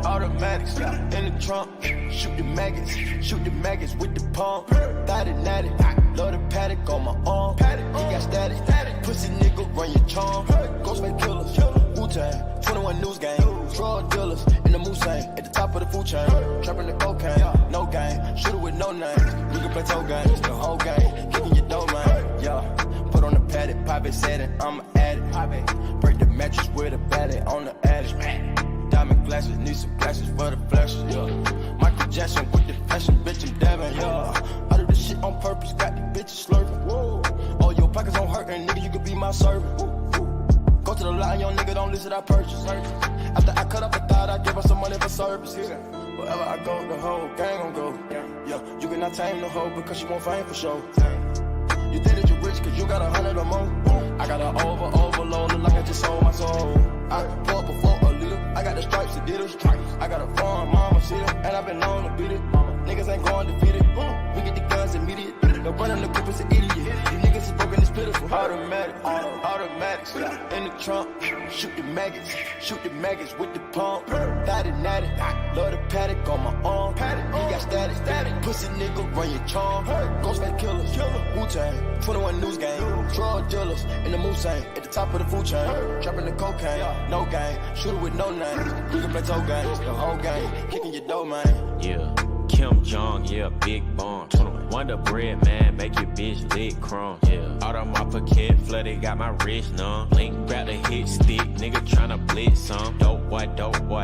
Automatics in the trunk. Shoot the maggots with the pump. Thought it natty, love the paddock on my arm. He got static, pussy nigga run your charm. Ghostface killers, Wu-Tang, 21 News Gang. Drug dealers in the Mustang, at the top of the food chain. Trapping the cocaine, no game. Shooter with no name. We can play toe games, the whole game. Kicking your dough, man. Yeah. Put on the paddock, Poppy said it, I'm an addict. Break the mattress with a battery on the attic. Diamond glasses, need some glasses for the flashes, yeah. Michael Jackson with the fashion, bitch, I'm dabbing, yeah. I do this shit on purpose, got the bitches slurping, whoa. All your pockets on hurting, nigga, you could be my servant. Go to the line, young nigga, don't listen, I purchase. After I cut up the thought, I give her some money for service, yeah. Wherever I go, the whole gang gon' go, yeah. You cannot tame the hoe because she won't fame for sure. You think that you rich cause you got 100 or more. I got an overload, look like I just sold my soul. I pull up before a leader, I got the stripes, Adidas. I got a farm, mama, see them, and I've been known to beat it. Niggas ain't going defeated, we get the guns immediate. No running the group is an idiot, these niggas is broken, it's pitiful. Automatics, in the trunk. Shoot the maggots with the pump. Thought it natty, love the paddock on my arm. He got static, pussy nigga run your charm. Ghostface killers, Wu-Tang, 21 News Gang. Drug dealers in the Mustang, at the top of the food chain. Trapping the cocaine, no game. Shooter with no name. We can play toe games, the whole game. Kicking your dough, man. Yeah, Kim Jong, yeah, big bomb. Wonder bread, man, make your bitch lick crumb. Yeah, out of my pocket, flooded, got my wrist numb. Link, grab the hit stick, nigga tryna blitz some. Dope boy,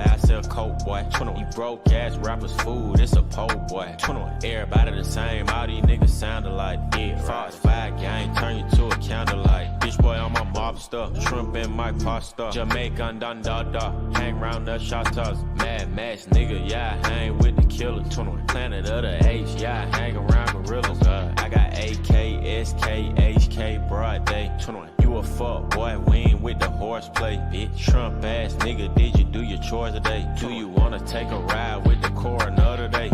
I sell coke, boy. You broke ass rappers food, it's a pole, boy. Everybody the same, all these niggas sound alike. Yeah, Fox 5 gang, turn you to a candlelight. Bitch boy on my mobster, shrimp and my pasta. Jamaican dun da da, hang round the shotters. Mad Max, nigga, yeah, I hang with the killer. Planet of the H, yeah, I hang around gorillas. I got AK, SK, HK, broad day. You a fuck boy, we ain't with the horseplay, bitch. Trump ass nigga, did you do your chores today? Do you wanna take a ride with the coroner today?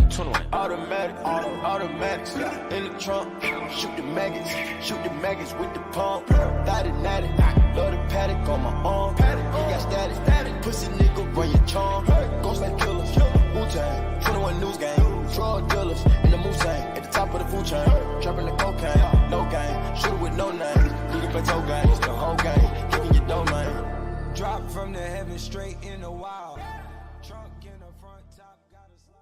Automatics in the trunk. Shoot the maggots with the pump. Thought it natty, love the paddock on my arm. He got static, pussy nigga run your charm. Ghostface killers, Wu-Tang, 21 News Gang. Drug dealers in the Mustang, at the top of the food chain. Trapping the cocaine, no game. Shooter with no name. We can play toe games, the whole game. Kicking your dough, man. Drop from the heaven straight in the wild. Trunk in the front, top got a slide.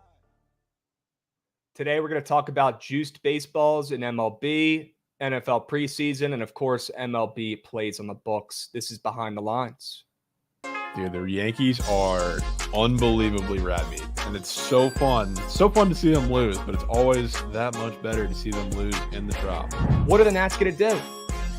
Today, we're going to talk about juiced baseballs in MLB, NFL preseason, and of course, MLB plays on the books. This is Behind the Lines. Dude, the Yankees are unbelievably rad meat, and it's so fun. It's so fun to see them lose, but it's always that much better to see them lose in the drop. What are the Nats going to do?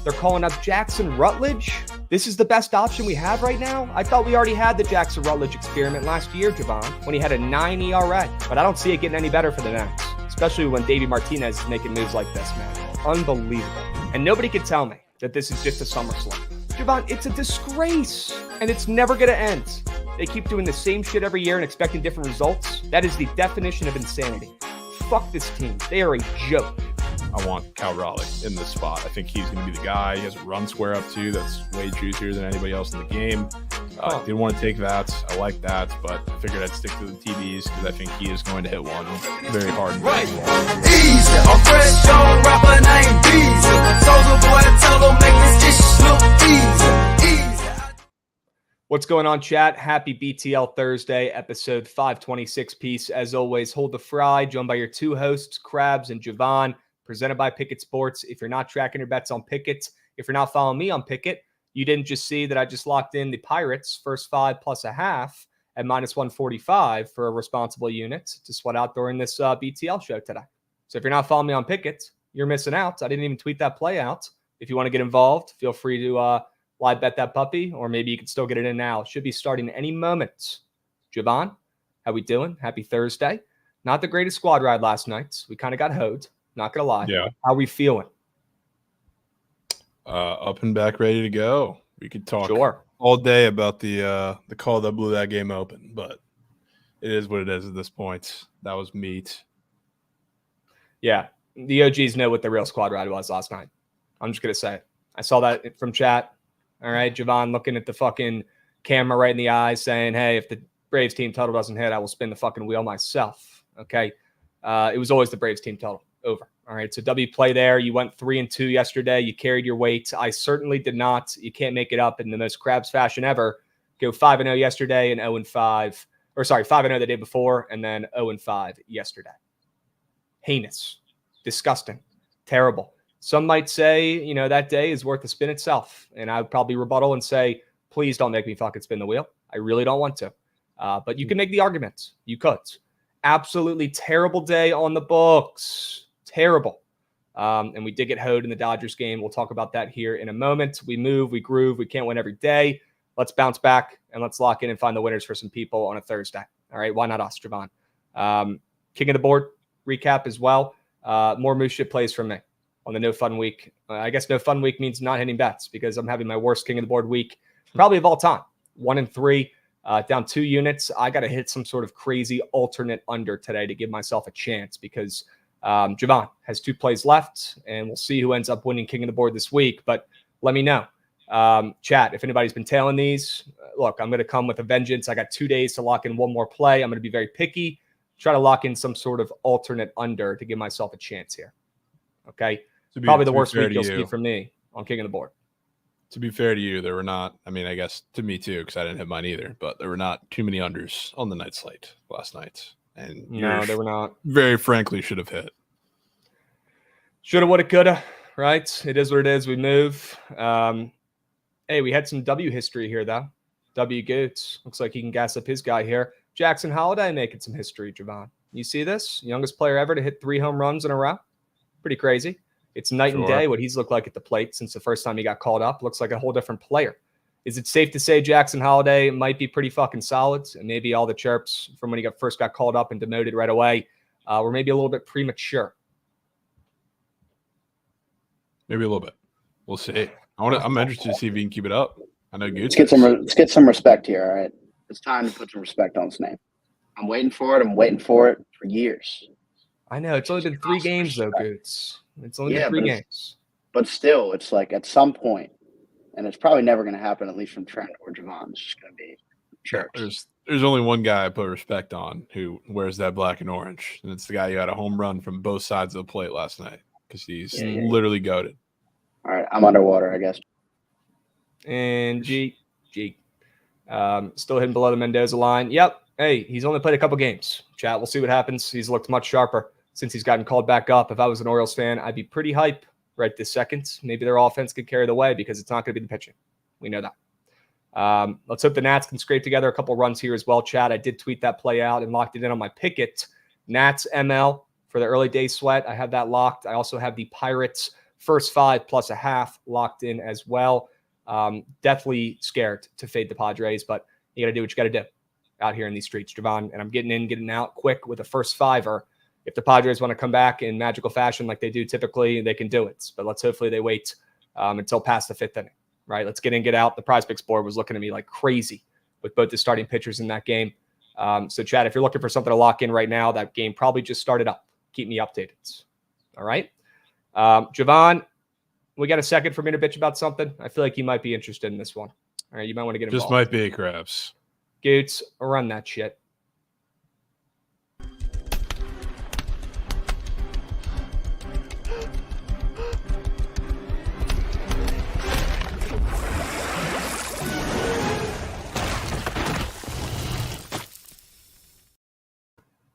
They're calling up Jackson Rutledge? This is the best option we have right now? I thought we already had the Jackson Rutledge experiment last year, Jovan, when he had a 9 ERA. But I don't see it getting any better for the Nats, especially when Davey Martinez is making moves like this, man. Unbelievable. And nobody can tell me that this is just a summer slump. Jovan, it's a disgrace, and it's never going to end. They keep doing the same shit every year and expecting different results. That is the definition of insanity. Fuck this team. They are a joke. I want Cal Raleigh in this spot. I think he's going to be the guy. He has a run square up too. That's way juicier than anybody else in the game. Didn't want to take that. I like that, but I figured I'd stick to the TVs because I think he is going to hit one very hard. Right. Easy. I'm fresh young rapper named Beezy. Soldier boy, tell him make this dish look easy. What's going on, chat? Happy BTL Thursday, episode 526 piece. As always, hold the fry, joined by your two hosts, Krabs and Jovan, presented by Bookit Sports. If you're not tracking your bets on Bookit, if you're not following me on Bookit, you didn't just see that I just locked in the Pirates first 5 plus a half at -145 for a responsible unit to sweat out during this BTL show today. So if you're not following me on Bookit, you're missing out. I didn't even tweet that play out. If you want to get involved, feel free to live bet that puppy, or maybe you can still get it in now. It should be starting any moment. Jovan, how we doing? Happy Thursday. Not the greatest squad ride last night. We kind of got hoed. Not going to lie. Yeah. How we feeling? Up and back, ready to go. We could talk all day about the call that blew that game open, but it is what it is at this point. That was meat. Yeah. The OGs know what the real squad ride was last night. I'm just going to say it. I saw that from chat. All right, Jovan looking at the fucking camera right in the eyes saying, hey, if the Braves team total doesn't hit, I will spin the fucking wheel myself. Okay. It was always the Braves team total. Over. All right. So W play there. You went 3-2 yesterday. You carried your weight. I certainly did not. You can't make it up in the most Krabs fashion ever. Go 5-0 yesterday and 0-5. Or sorry, 5-0 the day before and then 0-5 yesterday. Heinous. Disgusting. Terrible. Some might say, that day is worth the spin itself. And I would probably rebuttal and say, please don't make me fucking spin the wheel. I really don't want to. But you can make the argument. You could. Absolutely terrible day on the books. Terrible. And we did get hoed in the Dodgers game. We'll talk about that here in a moment. We move, we groove. We can't win every day. Let's bounce back and let's lock in and find the winners for some people on a Thursday. All right. Why not us, Jovan? King of the board recap as well. More moose shit plays from me on the no fun week. I guess no fun week means not hitting bets because I'm having my worst king of the board week probably of all time. 1-3. Down 2 units. I got to hit some sort of crazy alternate under today to give myself a chance because Jovan has 2 plays left, and we'll see who ends up winning King of the Board this week. But let me know. Chat, if anybody's been tailing these, look, I'm going to come with a vengeance. I got 2 days to lock in one more play. I'm going to be very picky. Try to lock in some sort of alternate under to give myself a chance here. Okay? Probably the worst week you'll see from me on King of the Board. To be fair to you, there were not, I guess to me too, because I didn't hit mine either, but there were not too many unders on the night slate last night. And no, there were not. Very frankly, should have hit. Shoulda, woulda, coulda, right? It is what it is. We move. Hey, we had some W history here, though. W Goots. Looks like he can gas up his guy here. Jackson Holliday making some history, Jovan. You see this? Youngest player ever to hit 3 home runs in a row. Pretty crazy. It's night and day what he's looked like at the plate since the first time he got called up. Looks like a whole different player. Is it safe to say Jackson Holliday might be pretty fucking solid? And maybe all the chirps from when he first got called up and demoted right away were maybe a little bit premature. Maybe a little bit. We'll see. I'm interested to see if he can keep it up. I know good. Let's get some respect here, all right? It's time to put some respect on his name. I'm waiting for it. I'm waiting for it for years. I know. It's only been 3 games, though, Goots. It's only been 3 games. But still, it's like at some point, and it's probably never going to happen, at least from Trent or Jovan. It's just going to be chirps. There's only one guy I put respect on who wears that black and orange, and it's the guy who had a home run from both sides of the plate last night because he's literally goated. All right, I'm underwater, I guess. And G. Still hitting below the Mendoza line. Yep. Hey, he's only played a couple games. Chat, we'll see what happens. He's looked much sharper since he's gotten called back up. If I was an Orioles fan, I'd be pretty hype right this second. Maybe their offense could carry the way because it's not going to be the pitching. We know that. Let's hope the Nats can scrape together a couple runs here as well, Chad. I did tweet that play out and locked it in on my Pickett. Nats ML for the early day sweat. I have that locked. I also have the Pirates first 5 plus a half locked in as well. Definitely scared to fade the Padres, but you got to do what you got to do out here in these streets, Jovan. And I'm getting in, getting out quick with a first 5er. If the Padres want to come back in magical fashion like they do typically, they can do it. But let's hopefully they wait until past the 5th inning, right? Let's get in, get out. The PrizePicks board was looking at me like crazy with both the starting pitchers in that game. So, Chad, if you're looking for something to lock in right now, that game probably just started up. Keep me updated. All right? Jovan, we got a second for me to bitch about something? I feel like you might be interested in this one. All right, you might want to get involved. Just might be, Krabs. Goots, run that shit.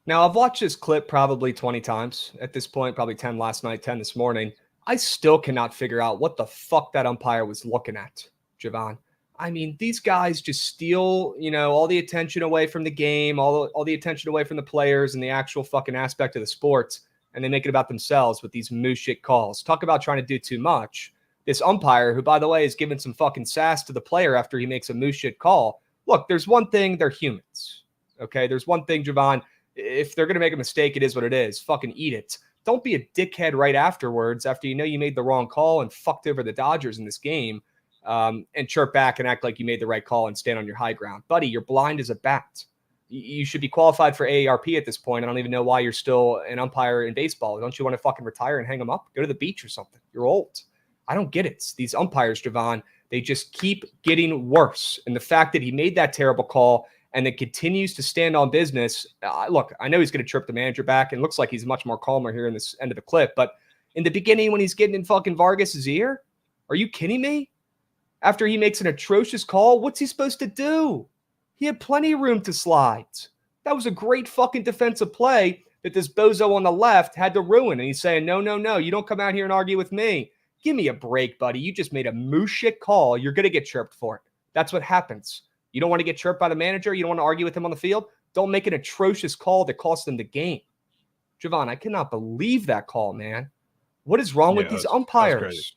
Now, I've watched this clip probably 20 times at this point, probably 10 last night, 10 this morning. I still cannot figure out what the fuck that umpire was looking at, Jovan. I mean, these guys just steal, all the attention away from the game, all the attention away from the players and the actual fucking aspect of the sport, and they make it about themselves with these moose shit calls. Talk about trying to do too much. This umpire, who, by the way, is giving some fucking sass to the player after he makes a moose shit call. Look, there's one thing, they're humans. Okay, there's one thing, Jovan. If they're going to make a mistake, it is what it is. Fucking eat it. Don't be a dickhead right afterwards after you made the wrong call and fucked over the Dodgers in this game and chirp back and act like you made the right call and stand on your high ground. Buddy, you're blind as a bat. You should be qualified for AARP at this point. I don't even know why you're still an umpire in baseball. Don't you want to fucking retire and hang them up? Go to the beach or something. You're old. I don't get it. These umpires, Jovan, They just keep getting worse. And the fact that he made that terrible call and then continues to stand on business. Look, I know he's going to trip the manager back, and looks like he's much more calmer here in this end of the clip. But in the beginning, when he's getting in fucking Vargas's ear, are you kidding me? After he makes an atrocious call, what's he supposed to do? He had plenty of room to slide. That was a great fucking defensive play that this bozo on the left had to ruin. And he's saying, no, you don't come out here and argue with me. Give me a break, buddy. You just made a moose shit call. You're going to get chirped for it. That's what happens. You don't want to get chirped by the manager. You don't want to argue with him on the field. Don't make an atrocious call that cost them the game. Jovan, I cannot believe that call, man. What is wrong with these umpires?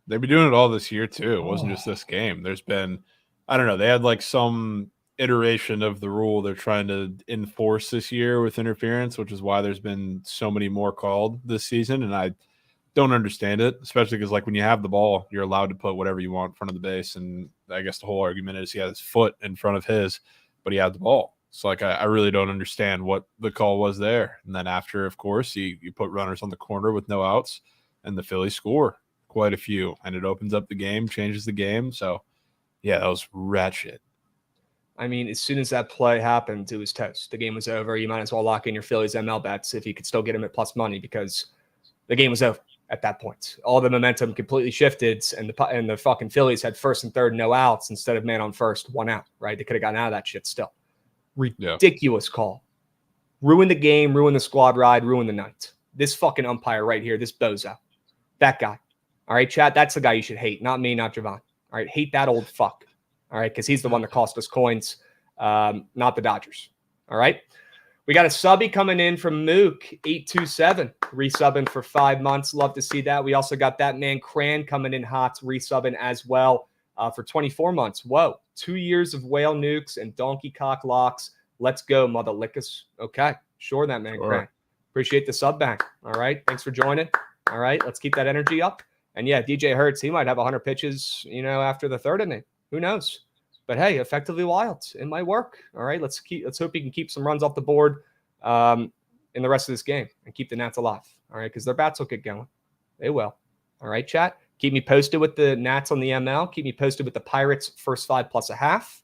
They've been doing it all this year, too. It wasn't just this game. There's been, I don't know, they had like some iteration of the rule they're trying to enforce this year with interference, which is why there's been so many more called this season. And I don't understand it, especially because, like, when you have the ball, you're allowed to put whatever you want in front of the base. And I guess the whole argument is he had his foot in front of his, but he had the ball. So, like, I really don't understand what the call was there. And then after, of course, you put runners on the corner with no outs, and the Phillies score quite a few. And it opens up the game, changes the game. So, yeah, that was rat shit. I mean, as soon as that play happened, it was toast. The game was over. You might as well lock in your Phillies ML bets if you could still get them at plus money, because the game was over at that point. All the momentum completely shifted, and the fucking Phillies had first and third, no outs, instead of man on first, 1 out, right? They could have gotten out of that shit still. Ridiculous call. Ruin the game, ruin the squad ride, ruin the night. This fucking umpire right here, this bozo. That guy. All right, chat, that's the guy you should hate. Not me, not Jovan. All right, hate that old fuck. All right, because he's the one that cost us coins, not the Dodgers. All right. We got a subby coming in from Mook, 827, resubbing for 5 months. Love to see that. We also got that man Cran coming in hot, resubbing as well for 24 months. Whoa, 2 years of whale nukes and donkey cock locks. Let's go, mother lickus. Okay, sure that man Cran. Appreciate the sub bank. All right, thanks for joining. All right, let's keep that energy up. And yeah, DJ Hurts, he might have 100 pitches, after the third inning. Who knows? But hey, effectively wild. It might work. All right, let's hope he can keep some runs off the board in the rest of this game and keep the Nats alive. All right, because their bats will get going. They will. All right, chat. Keep me posted with the Nats on the ML. Keep me posted with the Pirates first 5 plus a half.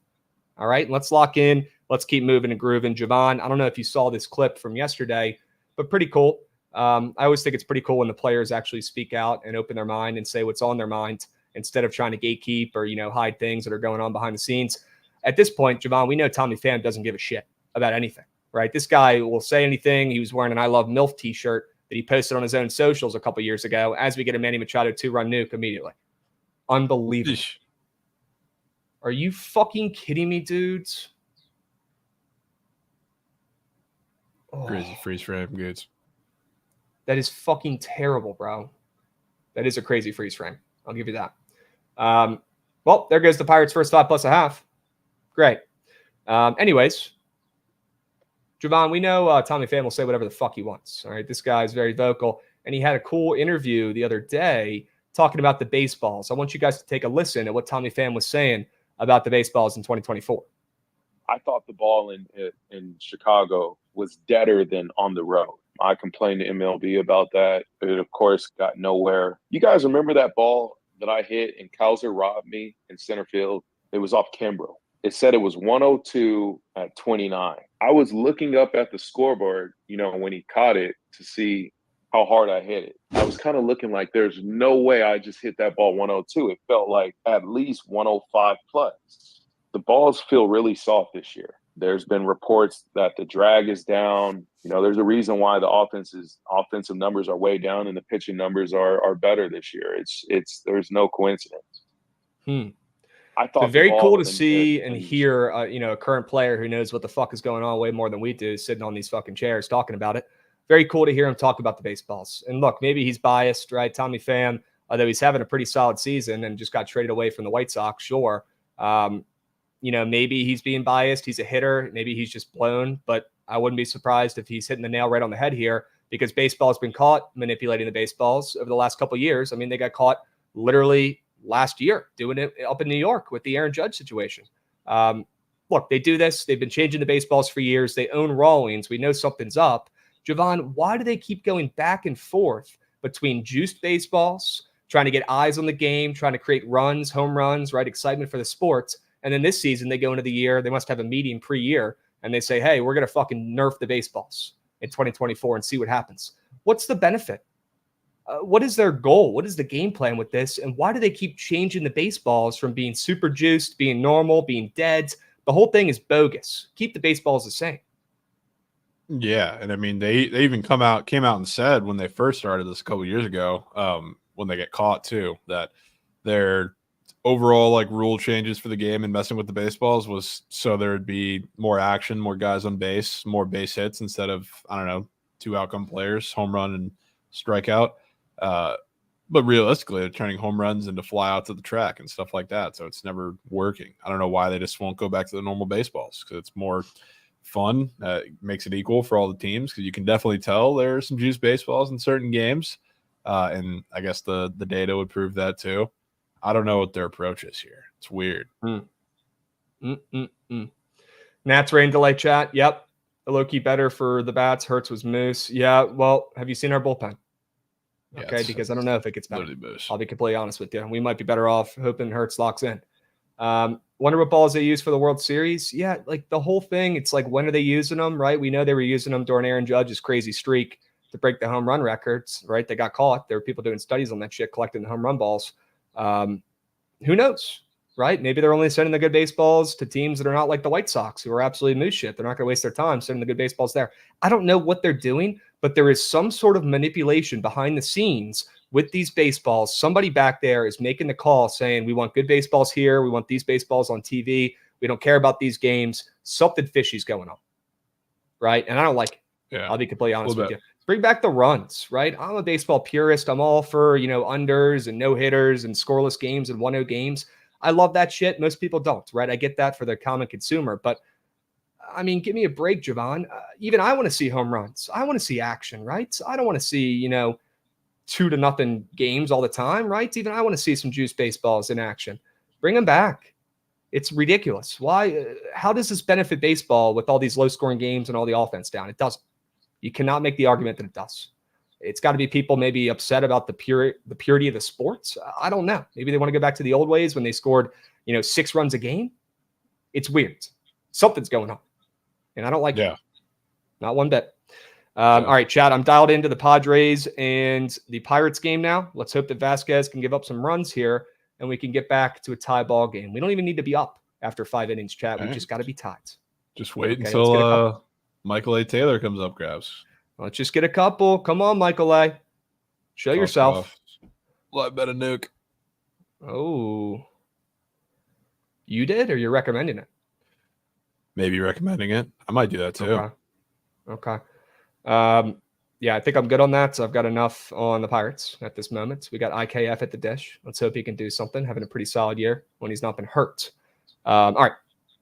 All right, let's lock in. Let's keep moving and grooving. Jovan, I don't know if you saw this clip from yesterday, but pretty cool. I always think it's pretty cool when the players actually speak out and open their mind and say what's on their mind, instead of trying to gatekeep or, hide things that are going on behind the scenes. At this point, Jovan, we know Tommy Pham doesn't give a shit about anything, right? This guy will say anything. He was wearing an I Love MILF t-shirt that he posted on his own socials a couple years ago as we get a Manny Machado 2-run nuke immediately. Unbelievable. Eesh. Are you fucking kidding me, dudes? Crazy freeze frame, goods. That is fucking terrible, bro. That is a crazy freeze frame. I'll give you that. Well, there goes the Pirates' first 5 plus a half. Great. Anyways, Jovan, we know Tommy Pham will say whatever the fuck he wants. All right, this guy is very vocal, and he had a cool interview the other day talking about the baseballs. I want you guys to take a listen at what Tommy Pham was saying about the baseballs in 2024. I thought the ball in Chicago was deader than on the road. I complained to MLB about that. It, of course, got nowhere. You guys remember that ball that I hit and Kowser robbed me in center field? It was off Kimbrel. It said it was 102 at 29. I was looking up at the scoreboard, when he caught it to see how hard I hit it. I was kind of looking like there's no way I just hit that ball 102. It felt like at least 105 plus. The balls feel really soft this year. There's been reports that the drag is down. There's a reason why the offensive numbers are way down and the pitching numbers are better this year. There's no coincidence. I thought very cool to see and hear, a current player who knows what the fuck is going on way more than we do, sitting on these fucking chairs talking about it. Very cool to hear him talk about the baseballs. And look, maybe he's biased, right? Tommy Pham, although he's having a pretty solid season and just got traded away from the White Sox, sure. Maybe he's being biased. He's a hitter. Maybe he's just blown, but I wouldn't be surprised if he's hitting the nail right on the head here, because baseball has been caught manipulating the baseballs over the last couple of years. I mean, they got caught literally last year doing it up in New York with the Aaron Judge situation. Look, they do this. They've been changing the baseballs for years. They own Rawlings. We know something's up. Jovan, why do they keep going back and forth between juiced baseballs, trying to get eyes on the game, trying to create runs, home runs, right? Excitement for the sports. And then this season, they go into the year, they must have a meeting pre-year, and they say, hey, we're going to fucking nerf the baseballs in 2024 and see what happens. What's the benefit? What is their goal? What is the game plan with this? And why do they keep changing the baseballs from being super juiced, being normal, being dead? The whole thing is bogus. Keep the baseballs the same. Yeah, and I mean they even came out and said when they first started this a couple years ago, when they get caught too, that their overall like rule changes for the game and messing with the baseballs was so there would be more action, more guys on base, more base hits instead of, I don't know, 2 outcome players, home run and strikeout. But realistically, they're turning home runs into flyouts at the track and stuff like that. So it's never working. I don't know why they just won't go back to the normal baseballs, because it's more fun. It makes it equal for all the teams, because you can definitely tell there are some juice baseballs in certain games. And I guess the data would prove that too. I don't know what their approach is here. It's weird. Nats rain delay chat. Yep. A low key better for the bats. Hurts was moose. Yeah. Well, have you seen our bullpen? Okay, because I don't know if it gets better. I'll be completely honest with you. We might be better off hoping Hurts locks in. Wonder what balls they use for the World Series. Yeah, like the whole thing, it's like, when are they using them, right? We know they were using them during Aaron Judge's crazy streak to break the home run records, right? They got caught. There were people doing studies on that shit, collecting the home run balls. Who knows, right? Maybe they're only sending the good baseballs to teams that are not like the White Sox, who are absolutely moose shit. They're not going to waste their time sending the good baseballs there. I don't know what they're doing, but there is some sort of manipulation behind the scenes with these baseballs. Somebody back there is making the call saying, we want good baseballs here. We want these baseballs on TV. We don't care about these games. Something fishy's going on, right? And I don't like it. Yeah, I'll be completely honest with you. Bring back the runs, right? I'm a baseball purist. I'm all for, unders and no-hitters and scoreless games and 1-0 games. I love that shit. Most people don't, right? I get that for the common consumer, but I mean, give me a break, Jovan. Even I want to see home runs. I want to see action, right? I don't want to see, 2-0 games all the time, right? Even I want to see some juice baseballs in action. Bring them back. It's ridiculous. Why? How does this benefit baseball with all these low-scoring games and all the offense down? It doesn't. You cannot make the argument that it does. It's got to be people maybe upset about the purity of the sports. I don't know. Maybe they want to go back to the old ways when they scored, 6 runs a game. It's weird. Something's going on. And I don't like it. Not one bit. All right, Chad, I'm dialed into the Padres and the Pirates game now. Let's hope that Vasquez can give up some runs here and we can get back to a tie ball game. We don't even need to be up after 5 innings, Chad. We just got to be tied. Just wait until Michael A. Taylor comes up, Krabs. Let's just get a couple. Come on, Michael A. Show yourself. Well, I bet a nuke. Oh. You did, or you're recommending it? Maybe recommending it. I might do that too. Okay. Yeah, I think I'm good on that. So I've got enough on the Pirates at this moment. We got IKF at the dish. Let's hope he can do something. Having a pretty solid year when he's not been hurt. All right.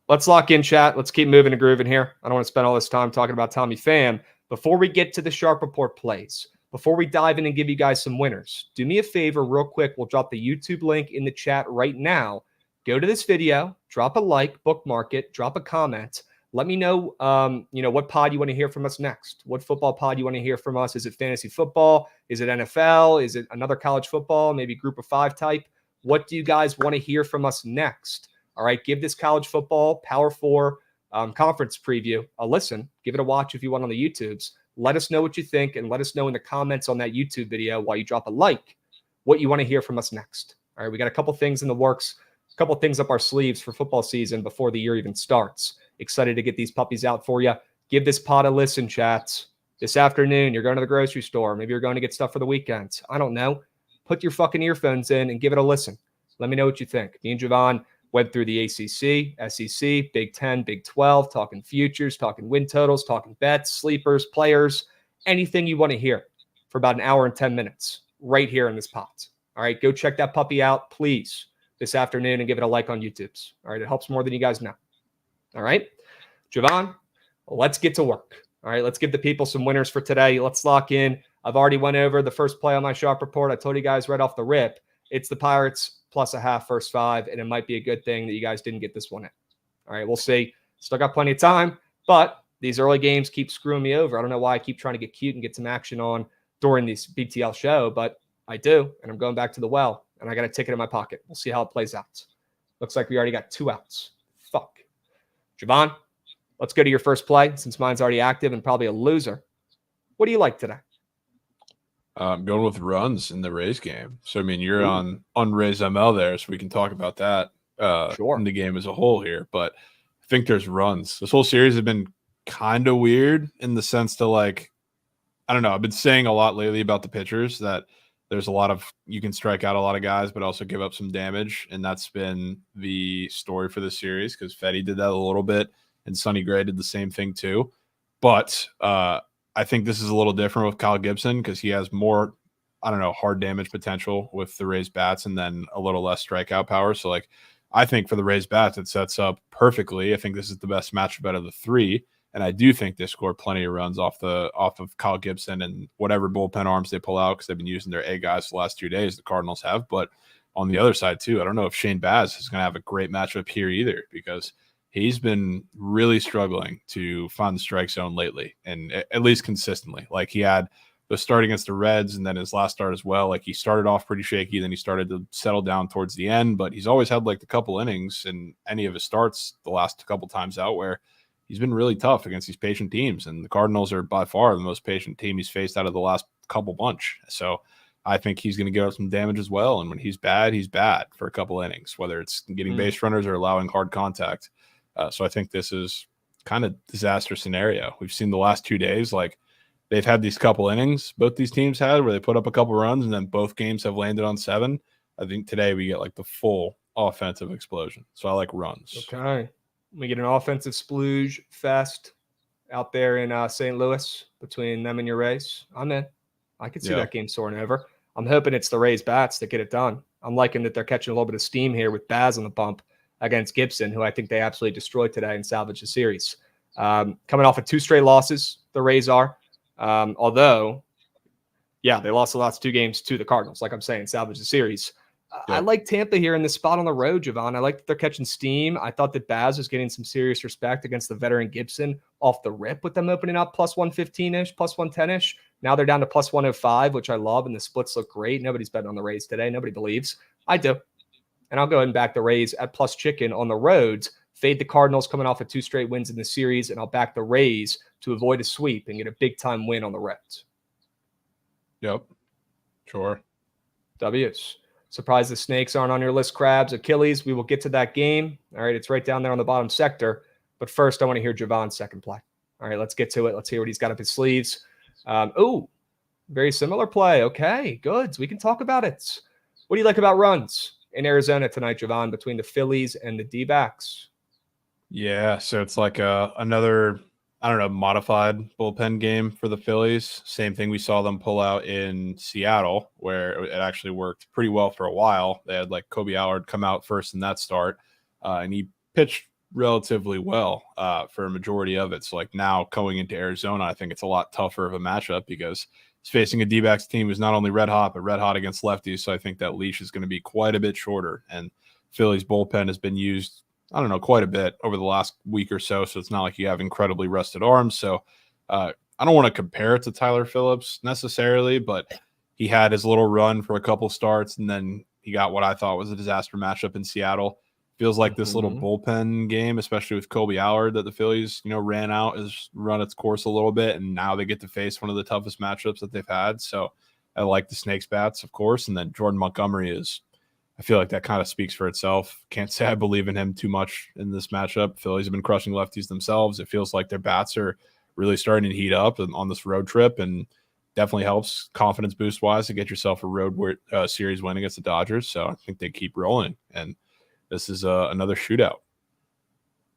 Let's lock in, chat. Let's keep moving and grooving here. I don't want to spend all this time talking about Tommy Pham. Before we get to the Sharp Report plays, before we dive in and give you guys some winners, do me a favor real quick. We'll drop the YouTube link in the chat right now. Go to this video, drop a like, bookmark it, drop a comment. Let me know, what pod you want to hear from us next. What football pod you want to hear from us? Is it fantasy football? Is it NFL? Is it another college football? Maybe group of 5 type? What do you guys want to hear from us next? All right, give this college football Power 4 conference preview a listen. Give it a watch if you want on the YouTubes. Let us know what you think, and let us know in the comments on that YouTube video while you drop a like what you want to hear from us next. All right, we got a couple things in the works, a couple things up our sleeves for football season before the year even starts. Excited to get these puppies out for you. Give this pod a listen, chats. This afternoon, you're going to the grocery store. Maybe you're going to get stuff for the weekend. I don't know. Put your fucking earphones in and give it a listen. Let me know what you think. Me and Jovan went through the ACC, SEC, Big 10, Big 12, talking futures, talking win totals, talking bets, sleepers, players, anything you want to hear for about an hour and 10 minutes right here in this pod. All right, go check that puppy out, please, this afternoon and give it a like on YouTube's. All right, it helps more than you guys know. All right, Jovan, let's get to work. All right, let's give the people some winners for today. Let's lock in. I've already went over the first play on my Sharp Report. I told you guys right off the rip, it's the Pirates +0.5 first 5, and it might be a good thing that you guys didn't get this one in. All right, we'll see. Still got plenty of time, but these early games keep screwing me over. I don't know why I keep trying to get cute and get some action on during this BTL show, but I do, and I'm going back to the well, and I got a ticket in my pocket. We'll see how it plays out. Looks like we already got 2 outs. Fuck. Jovan, let's go to your first play since mine's already active and probably a loser. What do you like today? I'm going with runs in the Rays game. So, I mean, you're on Rays ML there, so we can talk about that in the game as a whole here. But I think there's runs. This whole series has been kind of weird in the sense to, like, I don't know. I've been saying a lot lately about the pitchers that there's a lot of, you can strike out a lot of guys, but also give up some damage. And that's been the story for the series because Fetty did that a little bit and Sonny Gray did the same thing too. But I think this is a little different with Kyle Gibson because he has more, I don't know, hard damage potential with the Rays bats and then a little less strikeout power. So, like, I think for the Rays bats, it sets up perfectly. I think this is the best matchup out of the 3. And I do think they score plenty of runs off of Kyle Gibson and whatever bullpen arms they pull out because they've been using their A guys the last 2 days, the Cardinals have. But on the other side, too, I don't know if Shane Baz is going to have a great matchup here either because he's been really struggling to find the strike zone lately and at least consistently. Like, he had the start against the Reds and then his last start as well. Like, he started off pretty shaky, then he started to settle down towards the end. But he's always had, like, the couple innings in any of his starts the last couple times out where he's been really tough against these patient teams, and the Cardinals are by far the most patient team he's faced out of the last couple bunch. So I think he's going to give up some damage as well. And when he's bad for a couple innings, whether it's getting base runners or allowing hard contact. So I think this is kind of disaster scenario. We've seen the last 2 days, like, they've had these couple innings, both these teams had, where they put up a couple runs, and then both games have landed on 7. I think today we get, like, the full offensive explosion. So I like runs. Okay. We get an offensive splooge fest out there in St. Louis between them and your Rays. I'm in. I could see that game soaring over. I'm hoping it's the Rays bats that get it done. I'm liking that they're catching a little bit of steam here with Baz on the bump against Gibson, who I think they absolutely destroyed today and salvaged the series. Coming off of 2 straight losses, the Rays are. Although, they lost the last 2 games to the Cardinals. Like I'm saying, salvaged the series. I like Tampa here in this spot on the road, Jovan. I like that they're catching steam. I thought that Baz was getting some serious respect against the veteran Gibson off the rip with them opening up plus 115-ish, plus 110-ish. Now they're down to plus 105, which I love, and the splits look great. Nobody's betting on the Rays today. Nobody believes. I do. And I'll go ahead and back the Rays at plus chicken on the roads. Fade the Cardinals coming off of 2 straight wins in the series, and I'll back the Rays to avoid a sweep and get a big-time win on the roads. Yep. Sure. W's. Surprised the Snakes aren't on your list, Krabs. Achilles, we will get to that game. All right, it's right down there on the bottom sector. But first, I want to hear Jovan's second play. All right, let's get to it. Let's hear what he's got up his sleeves. Very similar play. Okay, good. We can talk about it. What do you like about runs in Arizona tonight, Jovan, between the Phillies and the D-backs? Yeah, so it's like another, I don't know, modified bullpen game for the Phillies. Same thing we saw them pull out in Seattle, where it actually worked pretty well for a while. They had, like, Kobe Allard come out first in that start, and he pitched relatively well for a majority of it. So, like, now going into Arizona, I think it's a lot tougher of a matchup because he's facing a D-backs team who's not only red hot, but red hot against lefties. So I think that leash is going to be quite a bit shorter. And Philly's bullpen has been used, I don't know, quite a bit over the last week or so. So it's not like you have incredibly rusted arms. So I don't want to compare it to Tyler Phillips necessarily, but he had his little run for a couple starts, and then he got what I thought was a disaster matchup in Seattle. Feels like this little bullpen game, especially with Kobe Allard, that the Phillies, ran out, has run its course a little bit, and now they get to face one of the toughest matchups that they've had. So I like the Snakes bats, of course, and then Jordan Montgomery is, I feel like that kind of speaks for itself. Can't say I believe in him too much in this matchup. Phillies have been crushing lefties themselves. It feels like their bats are really starting to heat up on this road trip, and definitely helps confidence boost wise to get yourself a road series win against the Dodgers. So I think they keep rolling, and this is another shootout.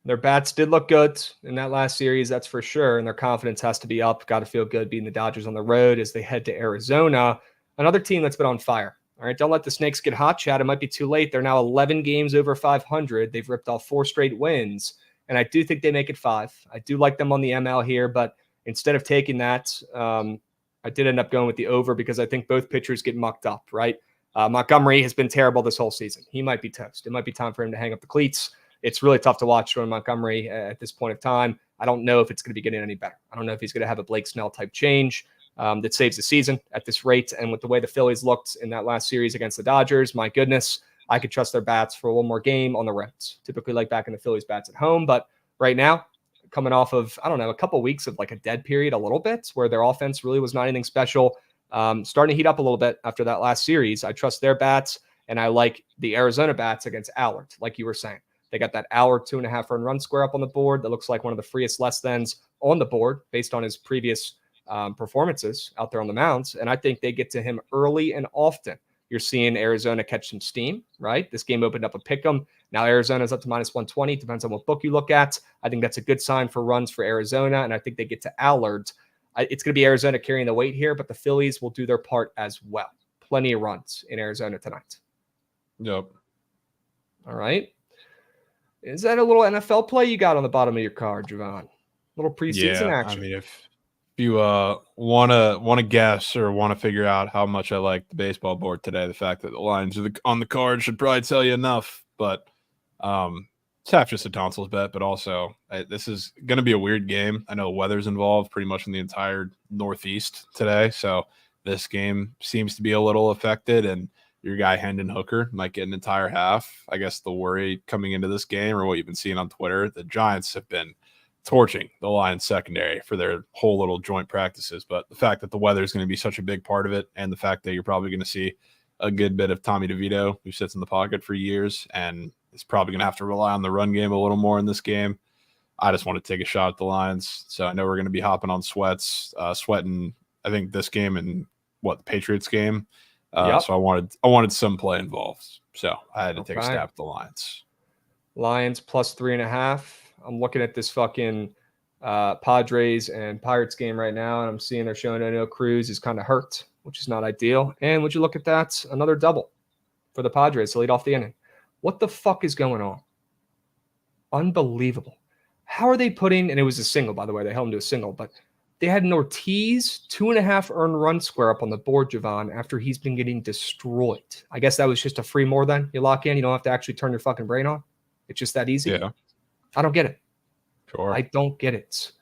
Their bats did look good in that last series, that's for sure, and their confidence has to be up. Got to feel good beating the Dodgers on the road as they head to Arizona, another team that's been on fire. All right, don't let the Snakes get hot, Chad. It might be too late. They're now 11 games over 500. They've ripped off 4 straight wins, and I do think they make it 5. I do like them on the ML here, but instead of taking that, I did end up going with the over because I think both pitchers get mucked up, right? Montgomery has been terrible this whole season. He might be toast. It might be time for him to hang up the cleats. It's really tough to watch Jordan Montgomery at this point of time. I don't know if it's going to be getting any better. I don't know if he's going to have a Blake Snell type change. that saves the season at this rate. And with the way the Phillies looked in that last series against the Dodgers, my goodness, I could trust their bats for one more game on the roads. Typically like back in the Phillies bats at home, but right now, coming off of, I don't know, a couple of weeks of like a dead period a little bit where their offense really was not anything special. Starting to heat up a little bit after that last series. I trust their bats, and I like the Arizona bats against Allard, like you were saying. They got that Allard 2.5 run square up on the board. That looks like one of the freest less thans on the board based on his previous performances out there on the mounds. And I think they get to him early and often. You're seeing Arizona catch some steam, right? This game opened up a pick 'em. Now Arizona's up to -120. Depends on what book you look at. I think that's a good sign for runs for Arizona, and I think they get to Allard. It's going to be Arizona carrying the weight here, but the Phillies will do their part as well. Plenty of runs in Arizona tonight. Yep. All right. Is that a little NFL play you got on the bottom of your card, Jovan? Little preseason action. I mean, if you want to guess or want to figure out how much I like the baseball board today, the fact that the lines are on the card should probably tell you enough. But it's half just a tonsils bet, but also this is going to be a weird game. I know the weather's involved pretty much in the entire Northeast today, so this game seems to be a little affected, and your guy Hendon Hooker might get an entire half. I guess the worry coming into this game, or what you've been seeing on Twitter, the Giants have been torching the Lions secondary for their whole little joint practices. But the fact that the weather is going to be such a big part of it, and the fact that you're probably going to see a good bit of Tommy DeVito, who sits in the pocket for years and is probably going to have to rely on the run game a little more in this game, I just want to take a shot at the Lions. So I know we're going to be hopping on sweating, I think, this game and the Patriots game. Yep. So I wanted some play involved. So I had to take a stab at the Lions. Lions +3.5. I'm looking at this fucking Padres and Pirates game right now, and I'm seeing they're showing O'Neal Cruz is kind of hurt, which is not ideal. And would you look at that? Another double for the Padres to lead off the inning. What the fuck is going on? Unbelievable. How are they putting, and it was a single, by the way, they held him to a single, but they had an Ortiz 2.5 earned run square up on the board, Jovan, after he's been getting destroyed. I guess that was just a free more then. You lock in, you don't have to actually turn your fucking brain on. It's just that easy. Yeah. I don't get it. Sure. I don't get it.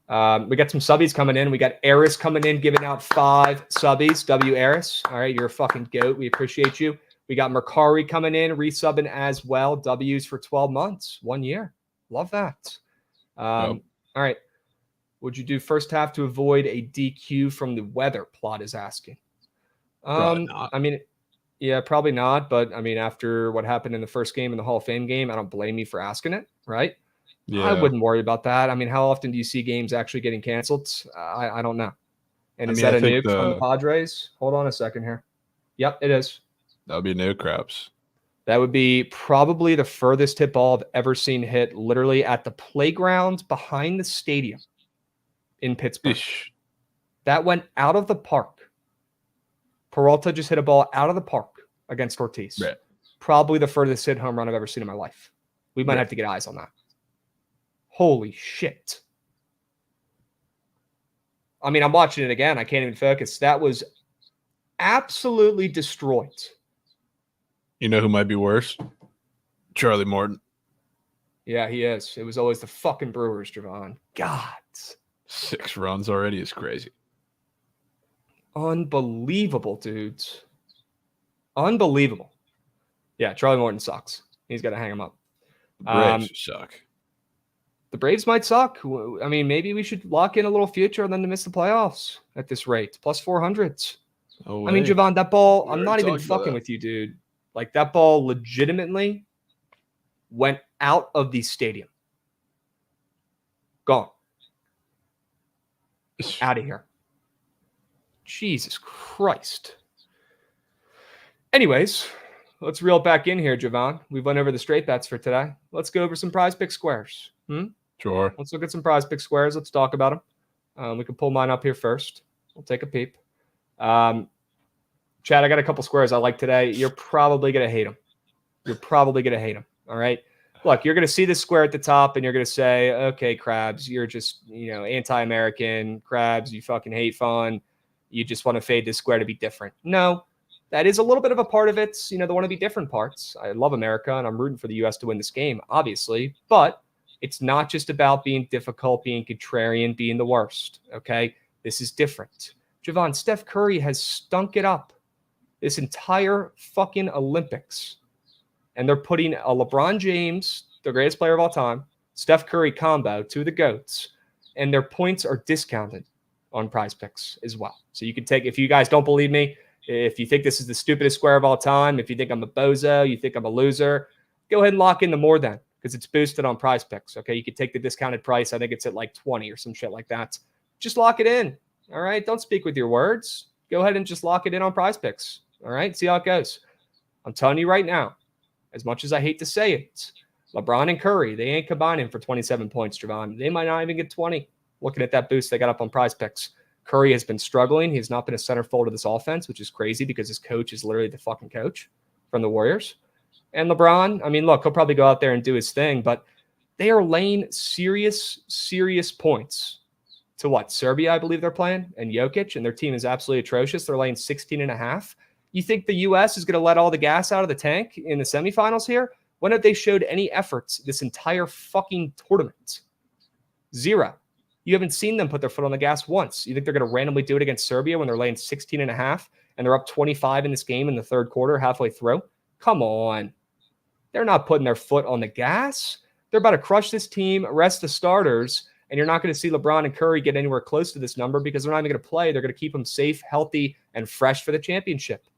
We got some subbies coming in. We got Eris coming in, giving out 5 subbies. W. Eris. All right, you're a fucking goat. We appreciate you. We got Mercari coming in, resubbing as well. W's for 12 months, 1 year. Love that. All right. Would you do first half to avoid a DQ from the weather? Plot is asking. Probably not. I mean, yeah, probably not. But I mean, after what happened in the first game in the Hall of Fame game, I don't blame you for asking it, right? Yeah. I wouldn't worry about that. I mean, how often do you see games actually getting canceled? I don't know. And is that a nuke from the Padres? Hold on a second here. Yep, it is. That would be no Krabs. That would be probably the furthest hit ball I've ever seen hit, literally at the playground behind the stadium in Pittsburgh. Ish. That went out of the park. Peralta just hit a ball out of the park against Ortiz. Right. Probably the furthest hit home run I've ever seen in my life. We might have to get eyes on that. Holy shit. I mean, I'm watching it again. I can't even focus. That was absolutely destroyed. You know who might be worse? Charlie Morton. Yeah, he is. It was always the fucking Brewers, Jovan. God. 6 runs already is crazy. Unbelievable, dudes. Unbelievable. Yeah, Charlie Morton sucks. He's got to hang him up. The Braves suck. The Braves might suck. I mean, maybe we should lock in a little future on them to miss the playoffs at this rate. +400s. Oh, I mean, Jovan, that ball, I'm not even talking fucking about with you, dude. Like, that ball legitimately went out of the stadium. Gone. Out of here. Jesus Christ. Anyways, let's reel it back in here, Jovan. We've went over the straight bets for today. Let's go over some PrizePicks squares. Sure. Let's look at some PrizePicks squares. Let's talk about them. We can pull mine up here first. We'll take a peep. Chad, I got a couple squares I like today. You're probably going to hate them. All right. Look, you're going to see this square at the top and you're going to say, okay, Krabs, you're just, anti-American. Krabs, you fucking hate fun. You just want to fade this square to be different. No, that is a little bit of a part of it. They want to be different parts. I love America and I'm rooting for the U.S. to win this game, obviously. But it's not just about being difficult, being contrarian, being the worst. Okay. This is different. Jovan, Steph Curry has stunk it up this entire fucking Olympics. And they're putting a LeBron James, the greatest player of all time, Steph Curry combo, two of the GOATs, and their points are discounted on PrizePicks as well. So you can take, if you guys don't believe me, if you think this is the stupidest square of all time, if you think I'm a bozo, you think I'm a loser, go ahead and lock in the more than, because it's boosted on PrizePicks. Okay, you could take the discounted price. I think it's at like 20 or some shit like that. Just lock it in. All right, don't speak with your words. Go ahead and just lock it in on PrizePicks. All right, see how it goes. I'm telling you right now, as much as I hate to say it, LeBron and Curry, they ain't combining for 27 points, Jovan. They might not even get 20. Looking at that boost they got up on PrizePicks. Curry has been struggling. He's not been a centerfold of this offense, which is crazy because his coach is literally the fucking coach from the Warriors. And LeBron, I mean, look, he'll probably go out there and do his thing, but they are laying serious points to what? Serbia, I believe they're playing, and Jokic, and their team is absolutely atrocious. They're laying 16.5. You think the U.S. is going to let all the gas out of the tank in the semifinals here? When have they showed any efforts this entire fucking tournament? Zero. You haven't seen them put their foot on the gas once. You think they're going to randomly do it against Serbia when they're laying 16.5 and they're up 25 in this game in the third quarter, halfway through? Come on. They're not putting their foot on the gas. They're about to crush this team, rest the starters, and you're not going to see LeBron and Curry get anywhere close to this number because they're not even going to play. They're going to keep them safe, healthy, and fresh for the championship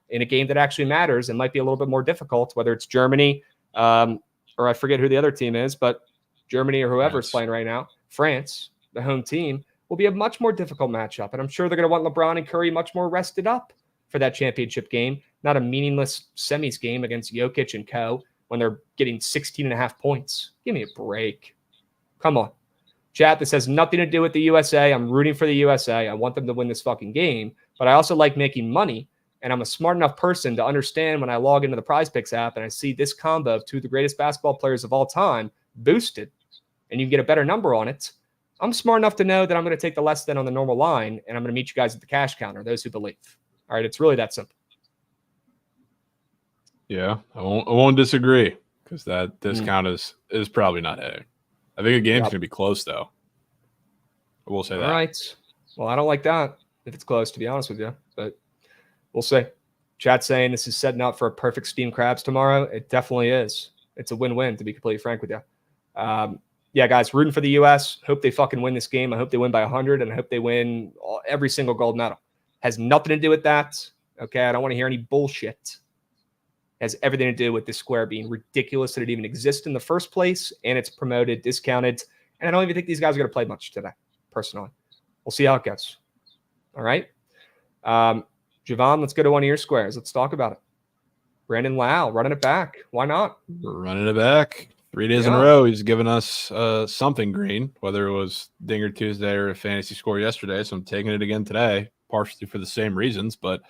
in a game that actually matters and might be a little bit more difficult, whether it's Germany or I forget who the other team is, but Germany or whoever is playing right now, France, the home team, will be a much more difficult matchup. And I'm sure they're going to want LeBron and Curry much more rested up for that championship game, not a meaningless semis game against Jokic and co. when they're getting 16.5 points. Give me a break. Come on. Chat, this has nothing to do with the USA. I'm rooting for the USA. I want them to win this fucking game, but I also like making money. And I'm a smart enough person to understand when I log into the PrizePicks app and I see this combo of two of the greatest basketball players of all time boosted, and you can get a better number on it. I'm smart enough to know that I'm going to take the less than on the normal line, and I'm going to meet you guys at the cash counter, those who believe. All right, it's really that simple. Yeah, I won't disagree because that discount is probably not hitting. I think a game's going to be close, though. I will say that. All right. Well, I don't like that if it's close, to be honest with you, but we'll see. Chat's saying this is setting up for a perfect steamed crabs tomorrow. It definitely is. It's a win-win, to be completely frank with you. Yeah, guys, rooting for the U.S. Hope they fucking win this game. I hope they win by 100, and I hope they win every single gold medal. Has nothing to do with that. Okay, I don't want to hear any bullshit. Has everything to do with this square being ridiculous that it even exists in the first place, and it's promoted, discounted, and I don't even think these guys are going to play much today, personally. We'll see how it goes. All right? Jovan, let's go to one of your squares. Let's talk about it. Brandon Lau, running it back. Why not? We're running it back. 3 days in a row, he's given us something green, whether it was Dinger Tuesday or a fantasy score yesterday. So I'm taking it again today, partially for the same reasons. But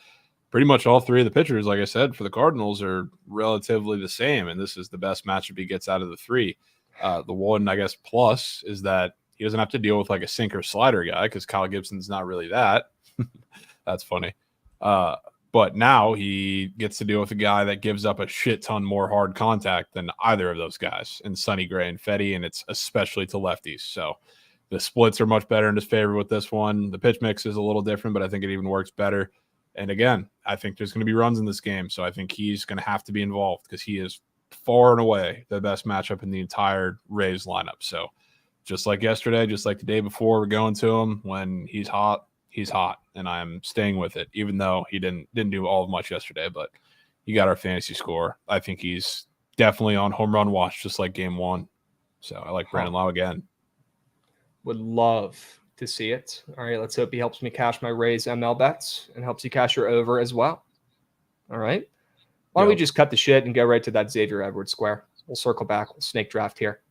pretty much all three of the pitchers, like I said, for the Cardinals are relatively the same. And this is the best matchup he gets out of the three. The one, I guess, plus is that he doesn't have to deal with like a sinker slider guy because Kyle Gibson's not really that. That's funny. But now he gets to deal with a guy that gives up a shit ton more hard contact than either of those guys in Sonny Gray and Fetty, and it's especially to lefties. So the splits are much better in his favor with this one. The pitch mix is a little different, but I think it even works better. And again, I think there's going to be runs in this game, so I think he's going to have to be involved because he is far and away the best matchup in the entire Rays lineup. So just like yesterday, just like the day before, we're going to him. When he's hot, and I'm staying with it, even though he didn't do all of much yesterday. But he got our fantasy score. I think he's definitely on home run watch, just like game one. So I like Brandon Lau again. Would love to see it. All right, let's hope he helps me cash my Rays ML bets and helps you cash your over as well. All right. Why don't we just cut the shit and go right to that Xavier Edwards square? We'll circle back. We'll snake draft here.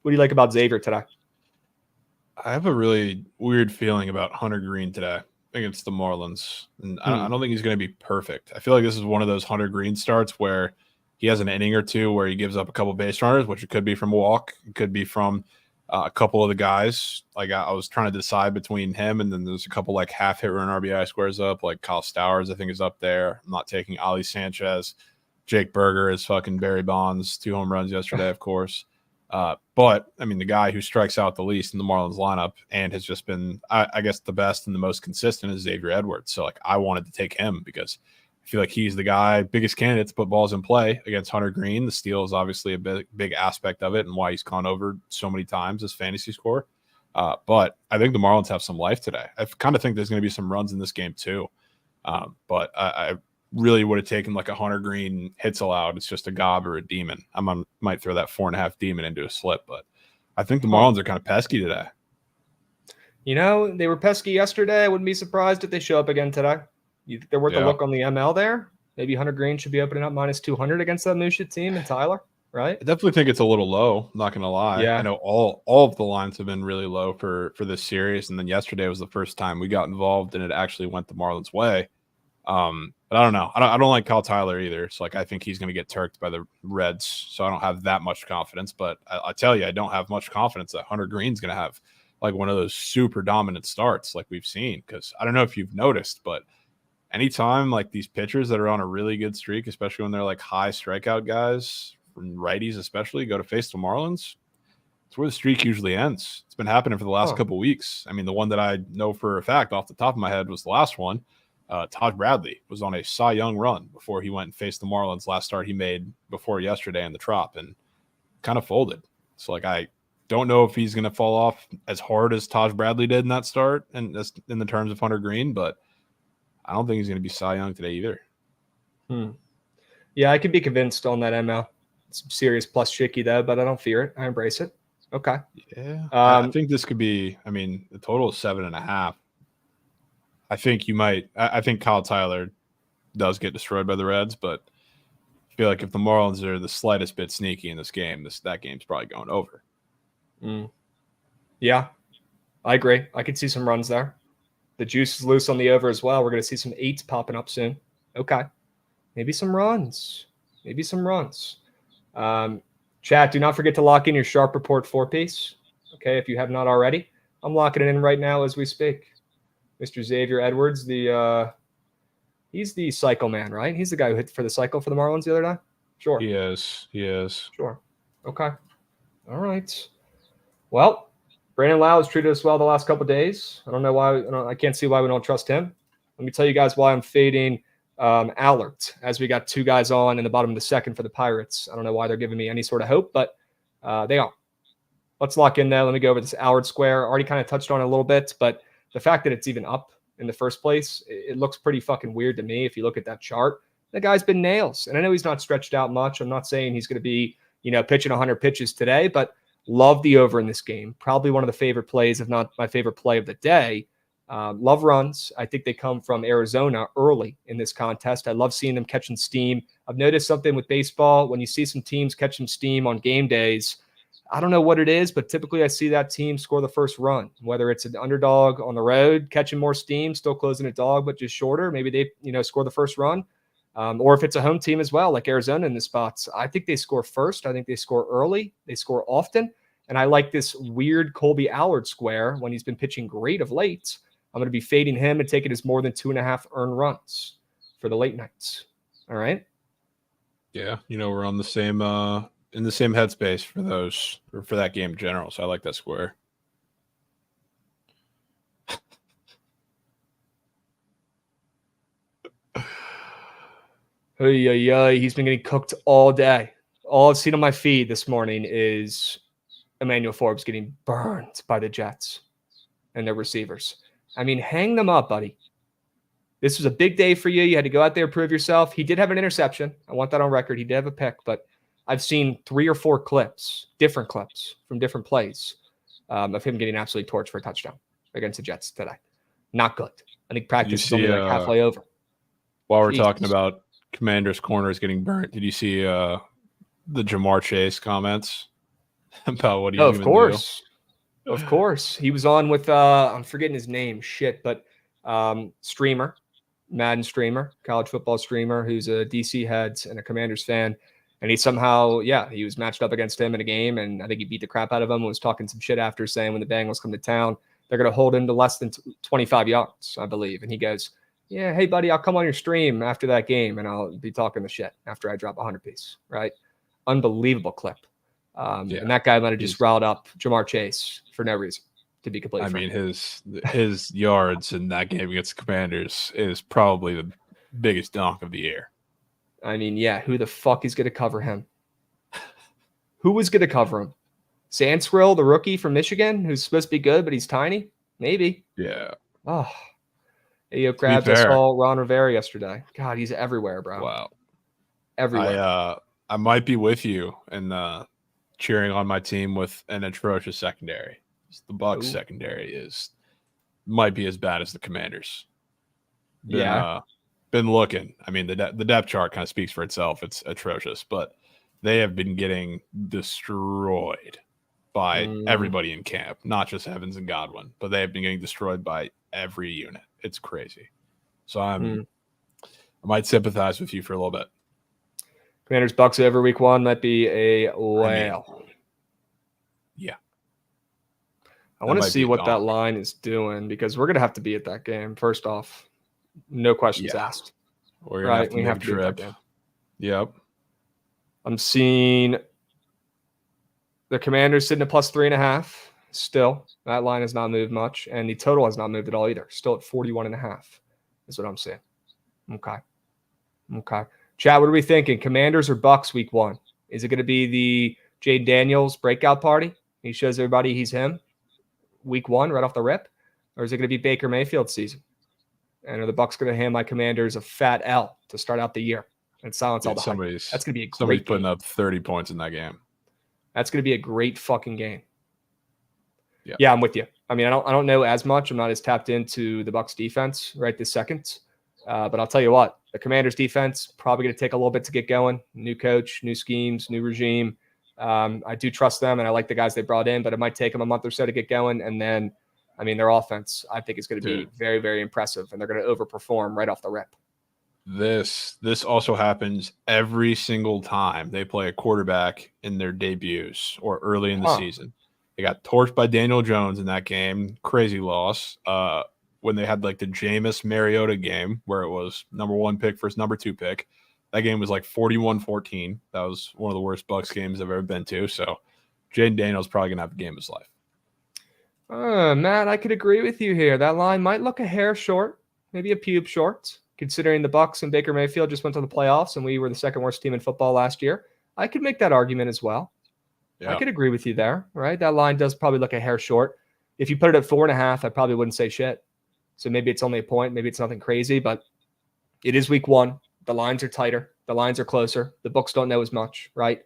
What do you like about Xavier today? I have a really weird feeling about Hunter Green today against the Marlins. And I don't think he's going to be perfect. I feel like this is one of those Hunter Green starts where he has an inning or two where he gives up a couple base runners, which it could be from a walk. It could be from a couple of the guys. Like I was trying to decide between him and then there's a couple like half hit run RBI squares up, like Kyle Stowers, I think is up there. I'm not taking Ali Sanchez. Jake Berger is fucking Barry Bonds, 2 home runs yesterday, of course. But I mean, the guy who strikes out the least in the Marlins lineup and has just been, I guess, the best and the most consistent is Xavier Edwards. So like, I wanted to take him because I feel like he's the guy, biggest candidate to put balls in play against Hunter Green. The steal is obviously a big aspect of it and why he's gone over so many times as fantasy score. But I think the Marlins have some life today. I kind of think there's going to be some runs in this game too. But I really would have taken like a Hunter Green hits allowed. It's just a gob or a demon. Might throw that 4.5 demon into a slip, but I think the Marlins are kind of pesky today. You know, they were pesky yesterday. I wouldn't be surprised if they show up again today. You think they're worth a look on the ML there? Maybe Hunter Green should be opening up minus 200 against that Musha team and Tyler, right? I definitely think it's a little low. I'm not going to lie. Yeah. I know all of the lines have been really low for this series, and then yesterday was the first time we got involved and it actually went the Marlins' way. But I don't know. I don't like Kyle Tyler either. So like I think he's going to get turked by the Reds. So I don't have that much confidence. But I tell you, I don't have much confidence that Hunter Green's going to have like one of those super dominant starts like we've seen. Because I don't know if you've noticed, but anytime like these pitchers that are on a really good streak, especially when they're like high strikeout guys, from righties especially, go to face the Marlins, it's where the streak usually ends. It's been happening for the last couple of weeks. I mean, the one that I know for a fact off the top of my head was the last one. Taj Bradley was on a Cy Young run before he went and faced the Marlins last start he made before yesterday in the Trop and kind of folded. So like I don't know if he's going to fall off as hard as Taj Bradley did in that start and in the terms of Hunter Green, but I don't think he's going to be Cy Young today either. Yeah, I could be convinced on that ML. It's serious plus shaky though, but I don't fear it. I embrace it. Okay. Yeah. I think this could be, I mean, the total is 7.5. I think you might. I think Kyle Tyler does get destroyed by the Reds, but I feel like if the Marlins are the slightest bit sneaky in this game, that game's probably going over. Yeah, I agree. I could see some runs there. The juice is loose on the over as well. We're going to see some 8s popping up soon. Okay, maybe some runs. Chat, do not forget to lock in your Sharp Report 4-piece. Okay, if you have not already, I'm locking it in right now as we speak. Mr. Xavier Edwards, he's the cycle man, right? He's the guy who hit for the cycle for the Marlins the other day? Sure. He is. Sure. Okay. All right. Well, Brandon Lau has treated us well the last couple of days. I don't know why. I can't see why we don't trust him. Let me tell you guys why I'm fading Allert as we got 2 guys on in the bottom of the second for the Pirates. I don't know why they're giving me any sort of hope, but they are. Let's lock in there. Let me go over this Allard square. Already kind of touched on it a little bit, but the fact that it's even up in the first place, it looks pretty fucking weird to me. If you look at that chart, the guy's been nails. And I know he's not stretched out much. I'm not saying he's going to be, pitching 100 pitches today, but love the over in this game. Probably one of the favorite plays, if not my favorite play of the day. Love runs. I think they come from Arizona early in this contest. I love seeing them catching steam. I've noticed something with baseball. When you see some teams catch some steam on game days, I don't know what it is, but typically I see that team score the first run, whether it's an underdog on the road, catching more steam, still closing a dog, but just shorter. Maybe they, score the first run. Or if it's a home team as well, like Arizona in the spots, I think they score first. I think they score early. They score often. And I like this weird Colby Allard square when he's been pitching great of late. I'm going to be fading him and taking his more than 2.5 earned runs for the late nights. All right. Yeah. We're on the same, in the same headspace for those or for that game in general. So I like that square. He's been getting cooked all day. All I've seen on my feed this morning is Emmanuel Forbes getting burned by the Jets and their receivers. I mean, hang them up, buddy. This was a big day for you. You had to go out there, prove yourself. He did have an interception. I want that on record. He did have a pick, but I've seen 3 or 4 different clips from different plays of him getting absolutely torched for a touchdown against the Jets today. Not good. I think practice is only like halfway over. While we're talking about Commander's corners getting burnt, did you see the Jamar Chase comments about what he of course. Of course. He was on with, I'm forgetting his name, but streamer, Madden streamer, college football streamer, who's a DC Heads and a Commanders fan. And he somehow, he was matched up against him in a game, and I think he beat the crap out of him and was talking some shit after, saying when the Bengals come to town, they're going to hold him to less than 25 yards, I believe. And he goes, yeah, hey, buddy, I'll come on your stream after that game, and I'll be talking the shit after I drop 100 piece, right? Unbelievable clip. And that guy might have just riled up Jamar Chase for no reason, to be completely frank. I mean, his yards in that game against the Commanders is probably the biggest dunk of the year. I mean, yeah, who the fuck is going to cover him? Who was going to cover him? Sansrill, the rookie from Michigan, who's supposed to be good, but he's tiny? Maybe. Yeah. Oh. Hey, yo, Krabs, I saw Ron Rivera yesterday. God, he's everywhere, bro. Wow. Everywhere. I might be with you in cheering on my team with an atrocious secondary. The Bucs secondary might be as bad as the Commanders. Been looking. I mean, the depth chart kind of speaks for itself. It's atrocious, but they have been getting destroyed by everybody in camp, not just Evans and Godwin, but they have been getting destroyed by every unit. It's crazy. So I might sympathize with you for a little bit. Commanders Bucs over week 1 might be a whale. Yeah. I want to see what that line is doing because we're going to have to be at that game. First off, no questions asked. We're going to have to make a trip. Be at that game. Yep. I'm seeing the Commanders sitting at +3.5. Still, that line has not moved much, and the total has not moved at all either. Still at 41.5 is what I'm seeing. Okay. Chad, what are we thinking? Commanders or Bucs week 1? Is it going to be the Jade Daniels breakout party? He shows everybody he's him week 1 right off the rip? Or is it going to be Baker Mayfield season? And are the Bucs going to hand my Commanders a fat L to start out the year and silence all the hype? That's going to be a great somebody's putting game. up 30 points in that game. That's going to be a great fucking game. Yeah, I'm with you. I mean, I don't know as much. I'm not as tapped into the Bucs defense right this second. But I'll tell you what, the Commanders defense probably going to take a little bit to get going. New coach, new schemes, new regime. I do trust them, and I like the guys they brought in, but it might take them a month or so to get going. And then, I mean, their offense, I think, is going to be very, very impressive, and they're going to overperform right off the rip. This also happens every single time they play a quarterback in their debuts or early in the season. They got torched by Daniel Jones in that game. Crazy loss. When they had like the Jameis Mariota game where it was number 1 pick versus number 2 pick. That game was like 41-14. That was one of the worst Bucs games I've ever been to. So Jaden Daniels probably going to have the game of his life. Matt, I could agree with you here. That line might look a hair short, maybe a pube short, considering the Bucs and Baker Mayfield just went to the playoffs and we were the second worst team in football last year. I could make that argument as well. Yeah. I could agree with you there, right? That line does probably look a hair short. If you put it at 4.5, I probably wouldn't say shit. So maybe it's only a point. Maybe it's nothing crazy, but it is week 1. The lines are tighter. The lines are closer. The books don't know as much, right?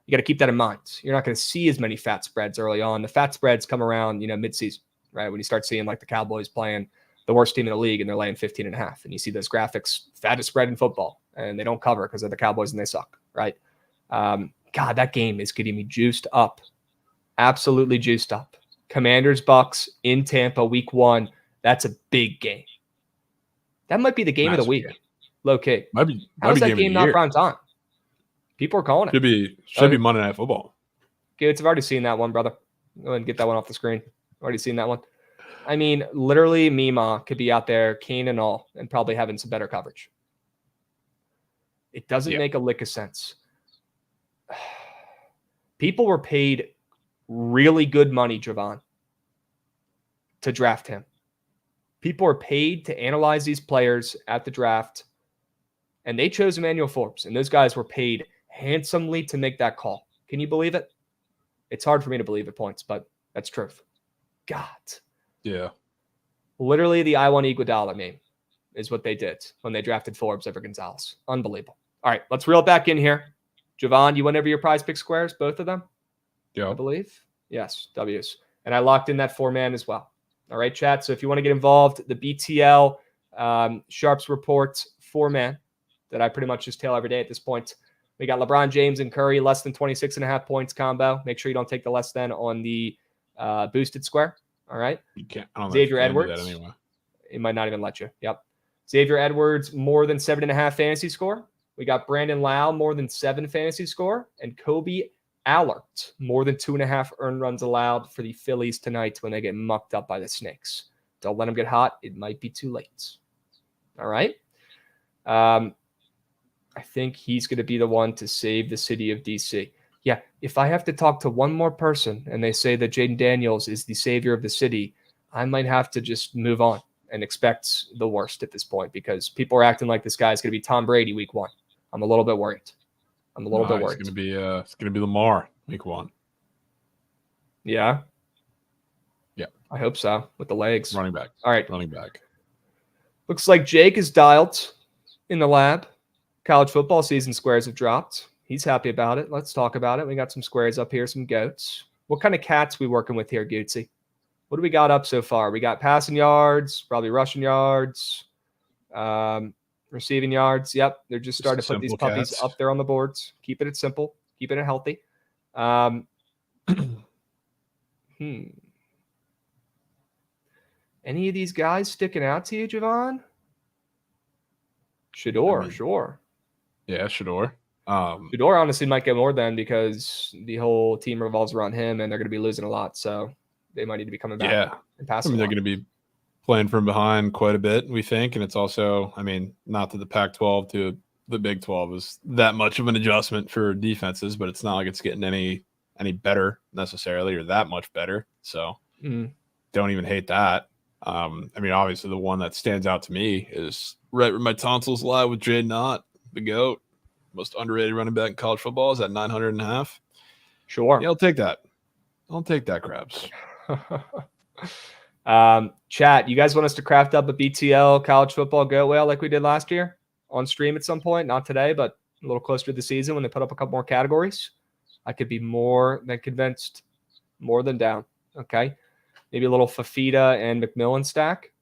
You got to keep that in mind. You're not going to see as many fat spreads early on. The fat spreads come around, mid-season, right? When you start seeing like the Cowboys playing the worst team in the league and they're laying 15.5, and you see those graphics, fattest spread in football, and they don't cover because they're the Cowboys and they suck, right? God, that game is getting me juiced up. Absolutely juiced up. Commanders Bucs in Tampa week 1. That's a big game. That might be the game of the week. Low key. How is that game not prime time? People are calling it. Should be Monday Night Football. Kids, I've already seen that one, brother. Go ahead and get that one off the screen. Already seen that one. I mean, literally, Mima could be out there, Kane and all, and probably having some better coverage. It doesn't make a lick of sense. People were paid really good money, Jovan, to draft him. People are paid to analyze these players at the draft, and they chose Emmanuel Forbes, and those guys were paid handsomely to make that call. Can you believe it? It's hard for me to believe at points, but that's truth. God. Yeah. Literally the I want Iguodala meme is what they did when they drafted Forbes over Gonzalez. Unbelievable. All right, let's reel it back in here. Jovan, you went over your PrizePicks squares, both of them? Yeah. I believe. Yes, W's. And I locked in that 4-man as well. All right, chat. So if you want to get involved, the BTL Sharps Reports 4-man that I pretty much just tail every day at this point. We got LeBron James and Curry, less than 26.5 points combo. Make sure you don't take the less than on the boosted square. All right. You can't. I don't Xavier know Edwards. that anyway. It might not even let you. Yep. Xavier Edwards, more than 7.5 fantasy score. We got Brandon Lau, more than 7 fantasy score. And Kobe Allert, more than 2.5 earned runs allowed for the Phillies tonight when they get mucked up by the Snakes. Don't let them get hot. It might be too late. All right. I think he's going to be the one to save the city of DC. Yeah, if I have to talk to one more person and they say that Jaden Daniels is the savior of the city, I might have to just move on and expect the worst at this point because people are acting like this guy is going to be Tom Brady week 1. I'm a little bit worried. I'm a little bit worried. It's going to be Lamar week 1. Yeah. Yeah. I hope so with the legs. Running back. All right. Running back. Looks like Jake is dialed in the lab. College football season squares have dropped. He's happy about it. Let's talk about it. We got some squares up here, some goats. What kind of cats we working with here, Gootsy? What do we got up so far? We got passing yards, probably rushing yards, receiving yards. Yep, they're just starting to put these puppies up there on the boards. Keeping it simple, keeping it healthy. Any of these guys sticking out to you, Jovan? Shador, sure. Yeah, Shador. Shador honestly might get more than because the whole team revolves around him and they're going to be losing a lot. So they might need to be coming back and passing. They're going to be playing from behind quite a bit, we think. And it's also, not that the Pac-12 to the Big 12 is that much of an adjustment for defenses, but it's not like it's getting any better necessarily or that much better. So don't even hate that. Obviously the one that stands out to me is right where my tonsils lie with Jaden Ott, the GOAT. Most underrated running back in college football is at 900.5. Sure. Yeah, I'll take that. I'll take that, Krabs. Chat, you guys want us to craft up a BTL college football go whale like we did last year on stream at some point? Not today, but a little closer to the season when they put up a couple more categories. I could be more than convinced, more than down. Okay. Maybe a little Fafita and McMillan stack.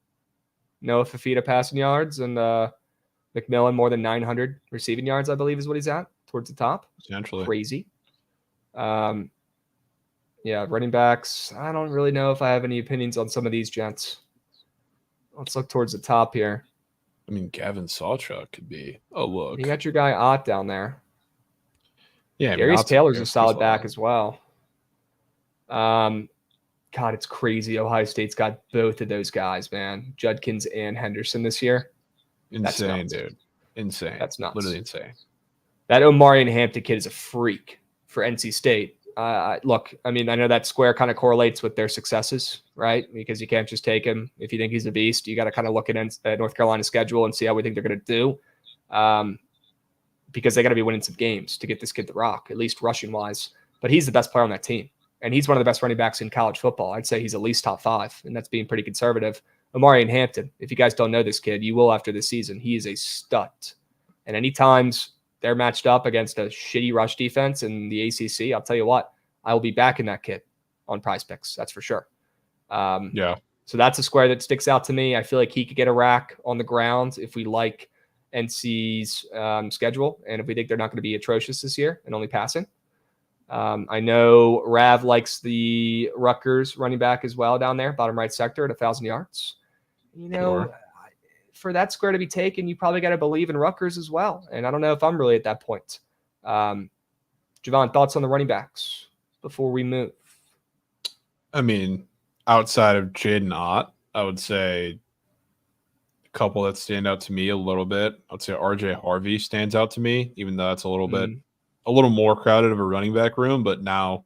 Noah Fafita passing yards and McMillan more than 900 receiving yards, I believe is what he's at towards the top. Essentially. Crazy. Running backs. I don't really know if I have any opinions on some of these gents. Let's look towards the top here. Gavin Sawchuk could be. Oh, look. You got your guy Ott down there. Yeah, Darius Taylor's a solid back as well. God, it's crazy. Ohio State's got both of those guys, man. Judkins and Henderson this year. Insane, dude. Insane. That's nuts. Literally insane. That Omarion Hampton kid is a freak for NC State. Look, I know that square kind of correlates with their successes, right? Because you can't just take him if you think he's a beast. You got to kind of look at North Carolina's schedule and see how we think they're going to do. Because they got to be winning some games to get this kid to rock, at least rushing wise. But he's the best player on that team. And he's one of the best running backs in college football. I'd say he's at least top 5, and that's being pretty conservative. Omarion Hampton, if you guys don't know this kid, you will after this season. He is a stud. And any times they're matched up against a shitty rush defense in the ACC, I'll tell you what, I will be backing that kid on PrizePicks. That's for sure. So that's a square that sticks out to me. I feel like he could get a rack on the ground if we like NC's schedule and if we think they're not going to be atrocious this year and only passing. I know Rav likes the Rutgers running back as well down there, bottom right sector at 1,000 yards. For that square to be taken, you probably got to believe in Rutgers as well. And I don't know if I'm really at that point. Jovan, thoughts on the running backs before we move? Outside of Jaden Ott, I would say a couple that stand out to me a little bit. I'd say RJ Harvey stands out to me, even though that's a little more crowded of a running back room, but now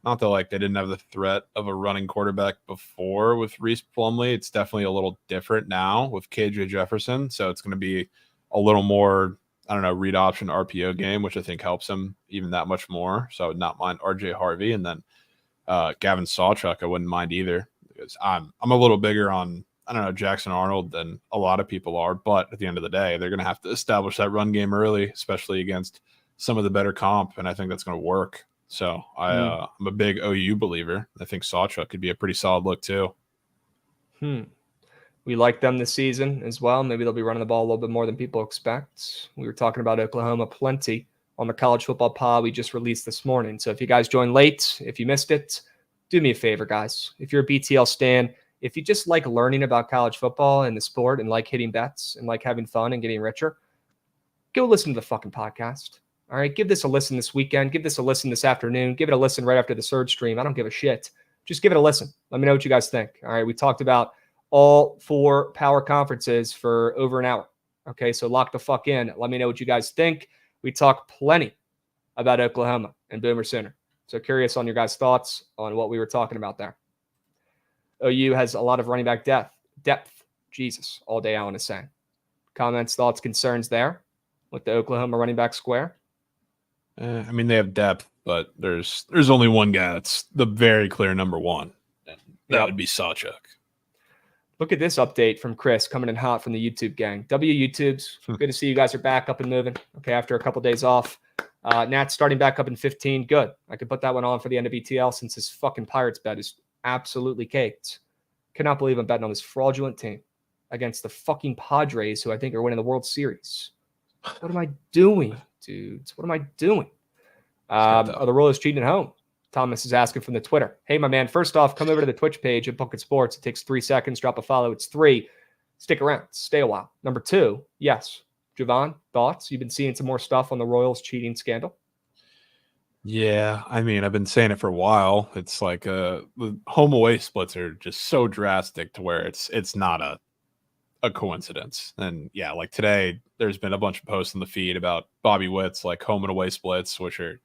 not that they didn't have the threat of a running quarterback before with Reese Plumlee. It's definitely a little different now with KJ Jefferson. So it's going to be a little more, read option RPO game, which I think helps him even that much more. So I would not mind RJ Harvey. And then Gavin Sawchuk, I wouldn't mind either because I'm a little bigger on, Jackson Arnold than a lot of people are. But at the end of the day, they're going to have to establish that run game early, especially against some of the better comp, and I think that's going to work. So I'm a big OU believer. I think Sawchuk could be a pretty solid look too. We like them this season as well. Maybe they'll be running the ball a little bit more than people expect. We were talking about Oklahoma plenty on the college football pod we just released this morning. So if you guys joined late, if you missed it, do me a favor, guys. If you're a BTL stan, if you just like learning about college football and the sport and like hitting bets and like having fun and getting richer, go listen to the fucking podcast. All right, give this a listen this weekend. Give this a listen this afternoon. Give it a listen right after the Surge stream. I don't give a shit. Just give it a listen. Let me know what you guys think. All right, we talked about all 4 power conferences for over an hour. Okay, so lock the fuck in. Let me know what you guys think. We talk plenty about Oklahoma and Boomer Sooner. So curious on your guys' thoughts on what we were talking about there. OU has a lot of running back depth. Jesus, all day Allen is saying. Comments, thoughts, concerns there with the Oklahoma running back square? I mean, they have depth, but there's only one guy that's the very clear number one. And that would be Sawchuk. Look at this update from Chris coming in hot from the YouTube gang. YouTubes, good to see you guys are back up and moving. Okay, after a couple days off. Nat's starting back up in 15. Good. I could put that one on for the end of ETL since his fucking Pirates bet is absolutely caked. Cannot believe I'm betting on this fraudulent team against the fucking Padres, who I think are winning the World Series. What am I doing, dudes? What am I doing? Are the Royals cheating at home? Thomas is asking from the Twitter. Hey, my man, first off, come over to the Twitch page at Bookit Sports. It takes 3 seconds. Drop a follow. It's 3. Stick around. Stay a while. Number 2, yes. Jovan, thoughts? You've been seeing some more stuff on the Royals cheating scandal? Yeah, I mean, I've been saying it for a while. It's like the home-away splits are just so drastic to where it's not a coincidence. And yeah, like today, there's been a bunch of posts in the feed about Bobby Witt's like home and away splits, which are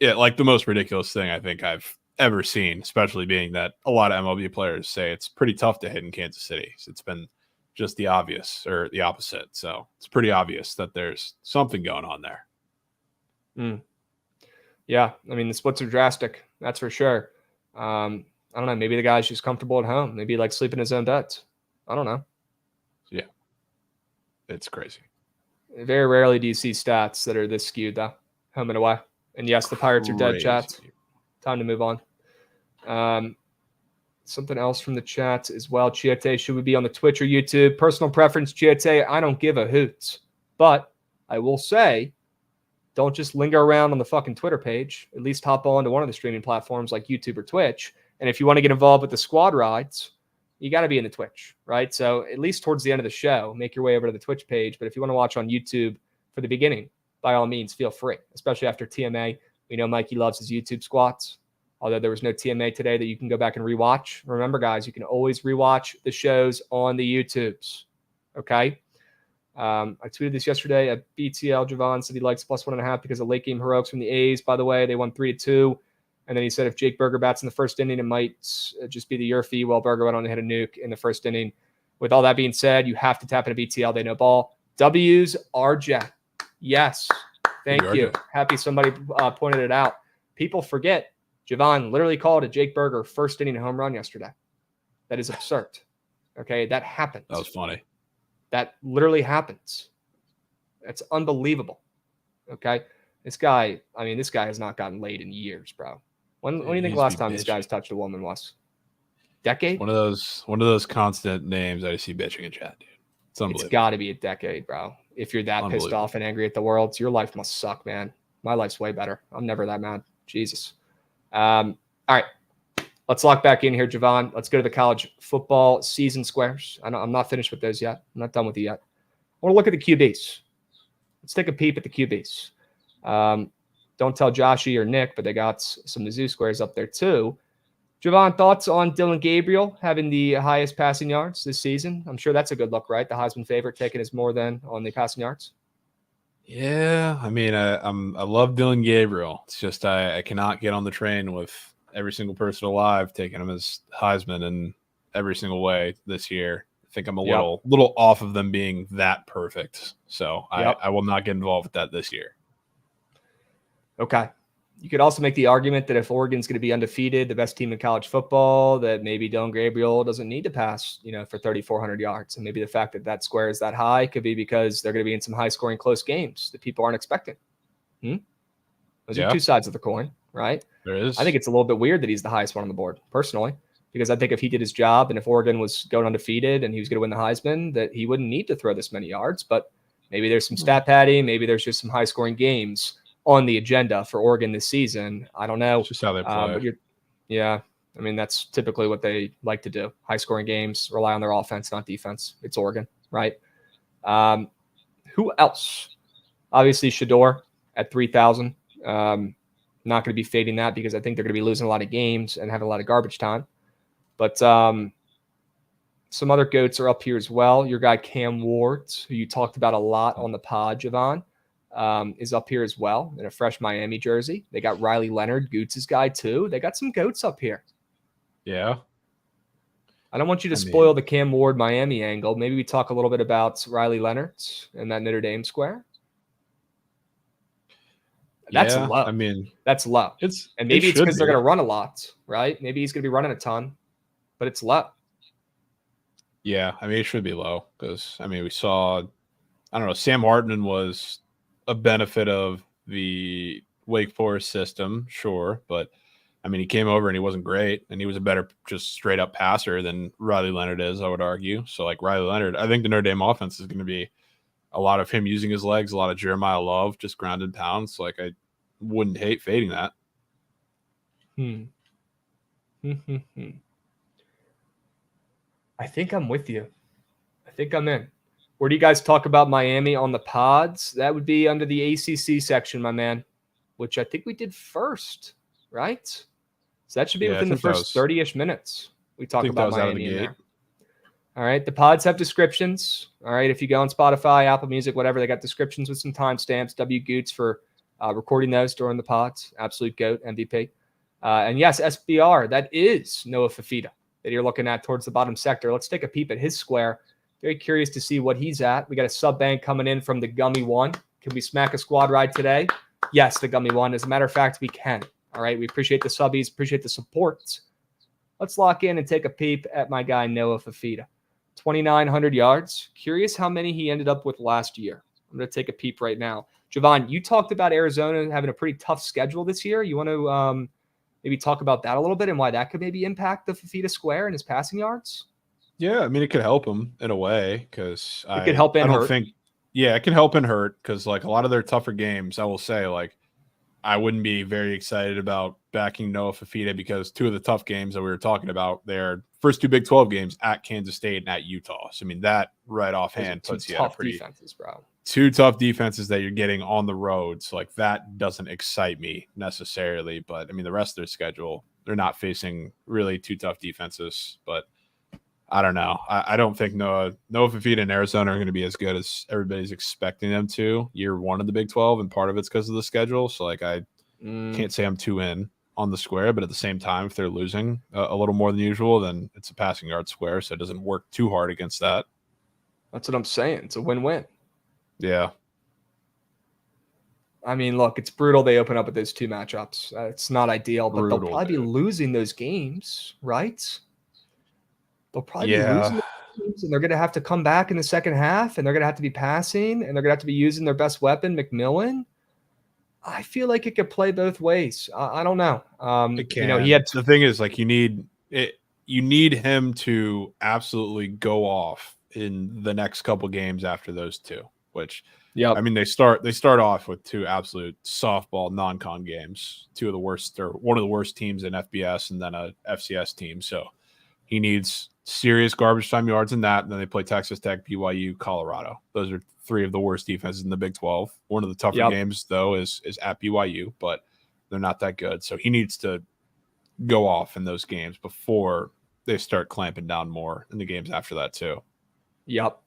like the most ridiculous thing I think I've ever seen, especially being that a lot of MLB players say it's pretty tough to hit in Kansas City. So it's been just the obvious or the opposite. So it's pretty obvious that there's something going on there. Yeah, I mean, the splits are drastic. That's for sure. I don't know. Maybe the guy's just comfortable at home. Maybe like sleeping in his own beds. I don't know. Yeah, it's crazy. Very rarely do you see stats that are this skewed, though, home and away. And yes, the Pirates are dead, chat. Time to move on. Something else from the chat as well. Chiete, should we be on the Twitch or YouTube? Personal preference, Chiete, I don't give a hoot. But I will say, don't just linger around on the fucking Twitter page. At least hop on to one of the streaming platforms like YouTube or Twitch. And if you want to get involved with the squad rides, you got to be in the Twitch, right? So at least towards the end of the show, make your way over to the Twitch page. But if you want to watch on YouTube for the beginning, by all means, feel free, especially after TMA. We know Mikey loves his YouTube squats, although there was no TMA today that you can go back and rewatch. Remember, guys, you can always rewatch the shows on the YouTubes, okay? I tweeted this yesterday at BTL. Jovan said he likes +1.5 because of late game heroics from the A's. By the way, they won 3-2. And then he said if Jake Berger bats in the first inning, it might just be the Yerfie while Berger went on and hit a nuke in the first inning. With all that being said, you have to tap into BTL. They know ball. W's are Jack. Yes. Thank you. Happy somebody pointed it out. People forget Jovan literally called a Jake Berger first inning home run yesterday. That is absurd. Okay, that happens. That was funny. That literally happens. That's unbelievable. Okay, this guy has not gotten laid in years, bro. When do you think last time this guy's touched a woman was? Decade? One of those constant names I see bitching in chat, dude. It's got to be a decade, bro. If you're that pissed off and angry at the world, your life must suck, man. My life's way better. I'm never that mad. Jesus. All right. Let's lock back in here, Jovan. Let's go to the college football season squares. I'm not finished with those yet. I'm not done with you yet. I want to look at the QBs. Let's take a peep at the QBs. Don't tell Joshy or Nick, but they got some Mizzou squares up there too. Jovan, thoughts on Dylan Gabriel having the highest passing yards this season? I'm sure that's a good look, right? The Heisman favorite taking his more than on the passing yards. Yeah, I mean, I love Dylan Gabriel. It's just I cannot get on the train with every single person alive taking him as Heisman in every single way this year. I think I'm a little off of them being that perfect. So I will not get involved with that this year. Okay. You could also make the argument that if Oregon's going to be undefeated, the best team in college football, that maybe Dylan Gabriel doesn't need to pass, for 3,400 yards. And maybe the fact that that square is that high could be because they're going to be in some high-scoring close games that people aren't expecting. Those are two sides of the coin, right? There is. I think it's a little bit weird that he's the highest one on the board, personally, because I think if he did his job and if Oregon was going undefeated and he was going to win the Heisman, that he wouldn't need to throw this many yards. But maybe there's some stat padding. Maybe there's just some high-scoring games on the agenda for Oregon this season. I don't know. It's just how they play. I mean, that's typically what they like to do. High-scoring games, rely on their offense, not defense. It's Oregon, right? Who else? Obviously, Shador at 3,000. Not going to be fading that because I think they're going to be losing a lot of games and having a lot of garbage time. But some other GOATs are up here as well. Your guy Cam Ward, who you talked about a lot on the pod, Jovan. is up here as well in a fresh Miami jersey. They got Riley Leonard, Goots' guy too. They got some goats up here. Yeah. I don't want you to spoil the Cam Ward Miami angle. Maybe we talk a little bit about Riley Leonard and that Notre Dame square. That's low. I mean, that's low. And maybe it's because they're going to run a lot, right? Maybe he's going to be running a ton, but it's low. Yeah, I mean, it should be low because, I mean, we saw, I don't know, Sam Hartman was a benefit of the Wake Forest system, sure, but I mean, he came over and he wasn't great, and he was a better just straight up passer than Riley Leonard is, I would argue. So, like Riley Leonard, I think the Notre Dame offense is going to be a lot of him using his legs, a lot of Jeremiah Love, just ground and pound. So, like, I wouldn't hate fading that. I think I'm with you. I think I'm in. Where do you guys talk about Miami on the pods? That would be under the ACC section, my man, which I think we did first, right? So that should be within the first 30-ish minutes. We talk about Miami in there. All right. The pods have descriptions. All right. If you go on Spotify, Apple Music, whatever, they got descriptions with some timestamps. W. Goots for recording those during the pods. Absolute GOAT, MVP. And yes, SBR, that is Noah Fafita that you're looking at towards the bottom sector. Let's take a peep at his square. Very curious to see what he's at. We got a sub bank coming in from the Gummy One. Can we smack a squad ride today? Yes, the Gummy One. As a matter of fact, we can. All right. We appreciate the subbies, appreciate the support. Let's lock in and take a peep at my guy, Noah Fafita. 2,900 yards. Curious how many he ended up with last year. I'm going to take a peep right now. Jovan, you talked about Arizona having a pretty tough schedule this year. You want to maybe talk about that a little bit and why that could maybe impact the Fafita square and his passing yards? Yeah, I mean, it could help him in a way because it could help and hurt. It can help and hurt because, like, a lot of their tougher games, I will say, like, I wouldn't be very excited about backing Noah Fafita because two of the tough games that we were talking about, their first two Big 12 games at Kansas State and at Utah. So, I mean, that right offhand puts you at pretty defenses, bro. Two tough defenses that you're getting on the road. So, like, that doesn't excite me necessarily. But, I mean, the rest of their schedule, they're not facing really two tough defenses. But I don't know. I don't think Noah Fafita and Arizona are going to be as good as everybody's expecting them to year one of the Big 12, and part of it's because of the schedule. So, like, I can't say I'm too in on the square, but at the same time, if they're losing a little more than usual, then it's a passing yard square, so it doesn't work too hard against that. That's what I'm saying. It's a win-win. Yeah. I mean, look, it's brutal they open up with those two matchups. It's not ideal, but they'll probably be losing those games, right? They'll probably be losing those games, and they're going to have to come back in the second half, and they're going to have to be passing, and they're going to have to be using their best weapon, McMillan. I feel like it could play both ways. I don't know. It can. The thing is, like, you need him to absolutely go off in the next couple games after those two. Which, I mean, they start off with two absolute softball non-con games, two of the worst, or one of the worst teams in FBS, and then a FCS team. So he needs serious garbage time yards in that. And then they play Texas Tech, BYU, Colorado. Those are three of the worst defenses in the Big 12. One of the tougher games, though, is at BYU, but they're not that good. So he needs to go off in those games before they start clamping down more in the games after that, too. Yep.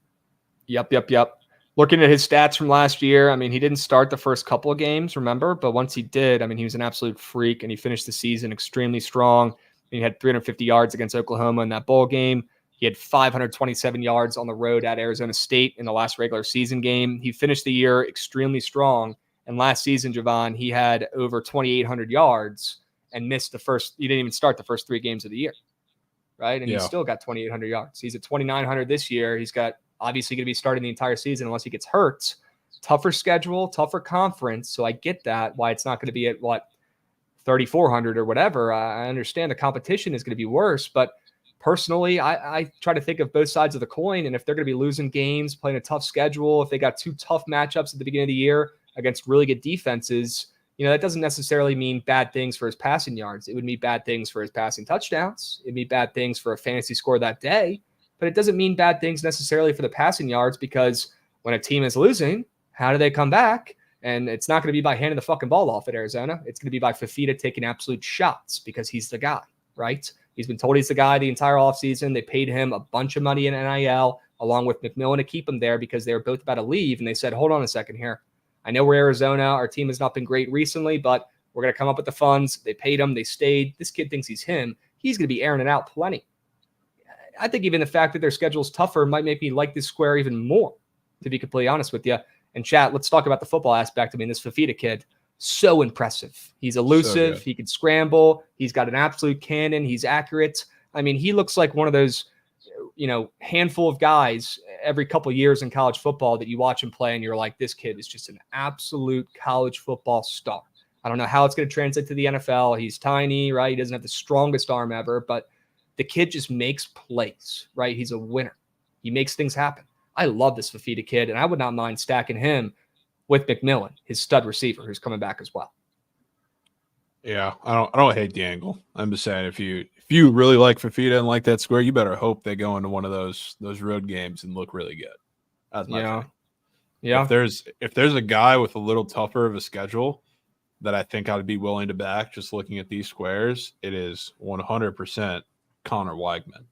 Looking at his stats from last year, I mean, he didn't start the first couple of games, remember? But once he did, I mean, he was an absolute freak, and he finished the season extremely strong. He had 350 yards against Oklahoma in that bowl game. He had 527 yards on the road at Arizona State in the last regular season game. He finished the year extremely strong. And last season, Jovan, he had over 2,800 yards and missed he didn't even start the first three games of the year, right? And he still got 2,800 yards. He's at 2,900 this year. He's got obviously going to be starting the entire season unless he gets hurt. Tougher schedule, tougher conference. So I get that, why it's not going to be at 3,400 or whatever. I understand the competition is going to be worse, but personally, I try to think of both sides of the coin. And if they're going to be losing games, playing a tough schedule, if they got two tough matchups at the beginning of the year against really good defenses, that doesn't necessarily mean bad things for his passing yards. It would mean bad things for his passing touchdowns. It'd mean bad things for a fantasy score that day. But it doesn't mean bad things necessarily for the passing yards, because when a team is losing, how do they come back? And it's not going to be by handing the fucking ball off at Arizona. It's going to be by Fafita taking absolute shots because he's the guy, right? He's been told he's the guy the entire offseason. They paid him a bunch of money in NIL along with McMillan to keep him there because they were both about to leave. And they said, hold on a second here. I know we're Arizona. Our team has not been great recently, but we're going to come up with the funds. They paid him. They stayed. This kid thinks he's him. He's going to be airing it out plenty. I think even the fact that their schedule is tougher might make me like this square even more, to be completely honest with you. And chat, let's talk about the football aspect. I mean, this Fafita kid, so impressive. He's elusive. He can scramble. He's got an absolute cannon. He's accurate. I mean, he looks like one of those, handful of guys every couple of years in college football that you watch him play and you're like, this kid is just an absolute college football star. I don't know how it's going to translate to the NFL. He's tiny, right? He doesn't have the strongest arm ever, but the kid just makes plays, right? He's a winner. He makes things happen. I love this Fafita kid, and I would not mind stacking him with McMillan, his stud receiver, who's coming back as well. Yeah, I don't hate the angle. I'm just saying if you really like Fafita and like that square, you better hope they go into one of those road games and look really good. That's my thing. Yeah. If there's a guy with a little tougher of a schedule that I think I'd be willing to back just looking at these squares, it is 100% Connor Weigman.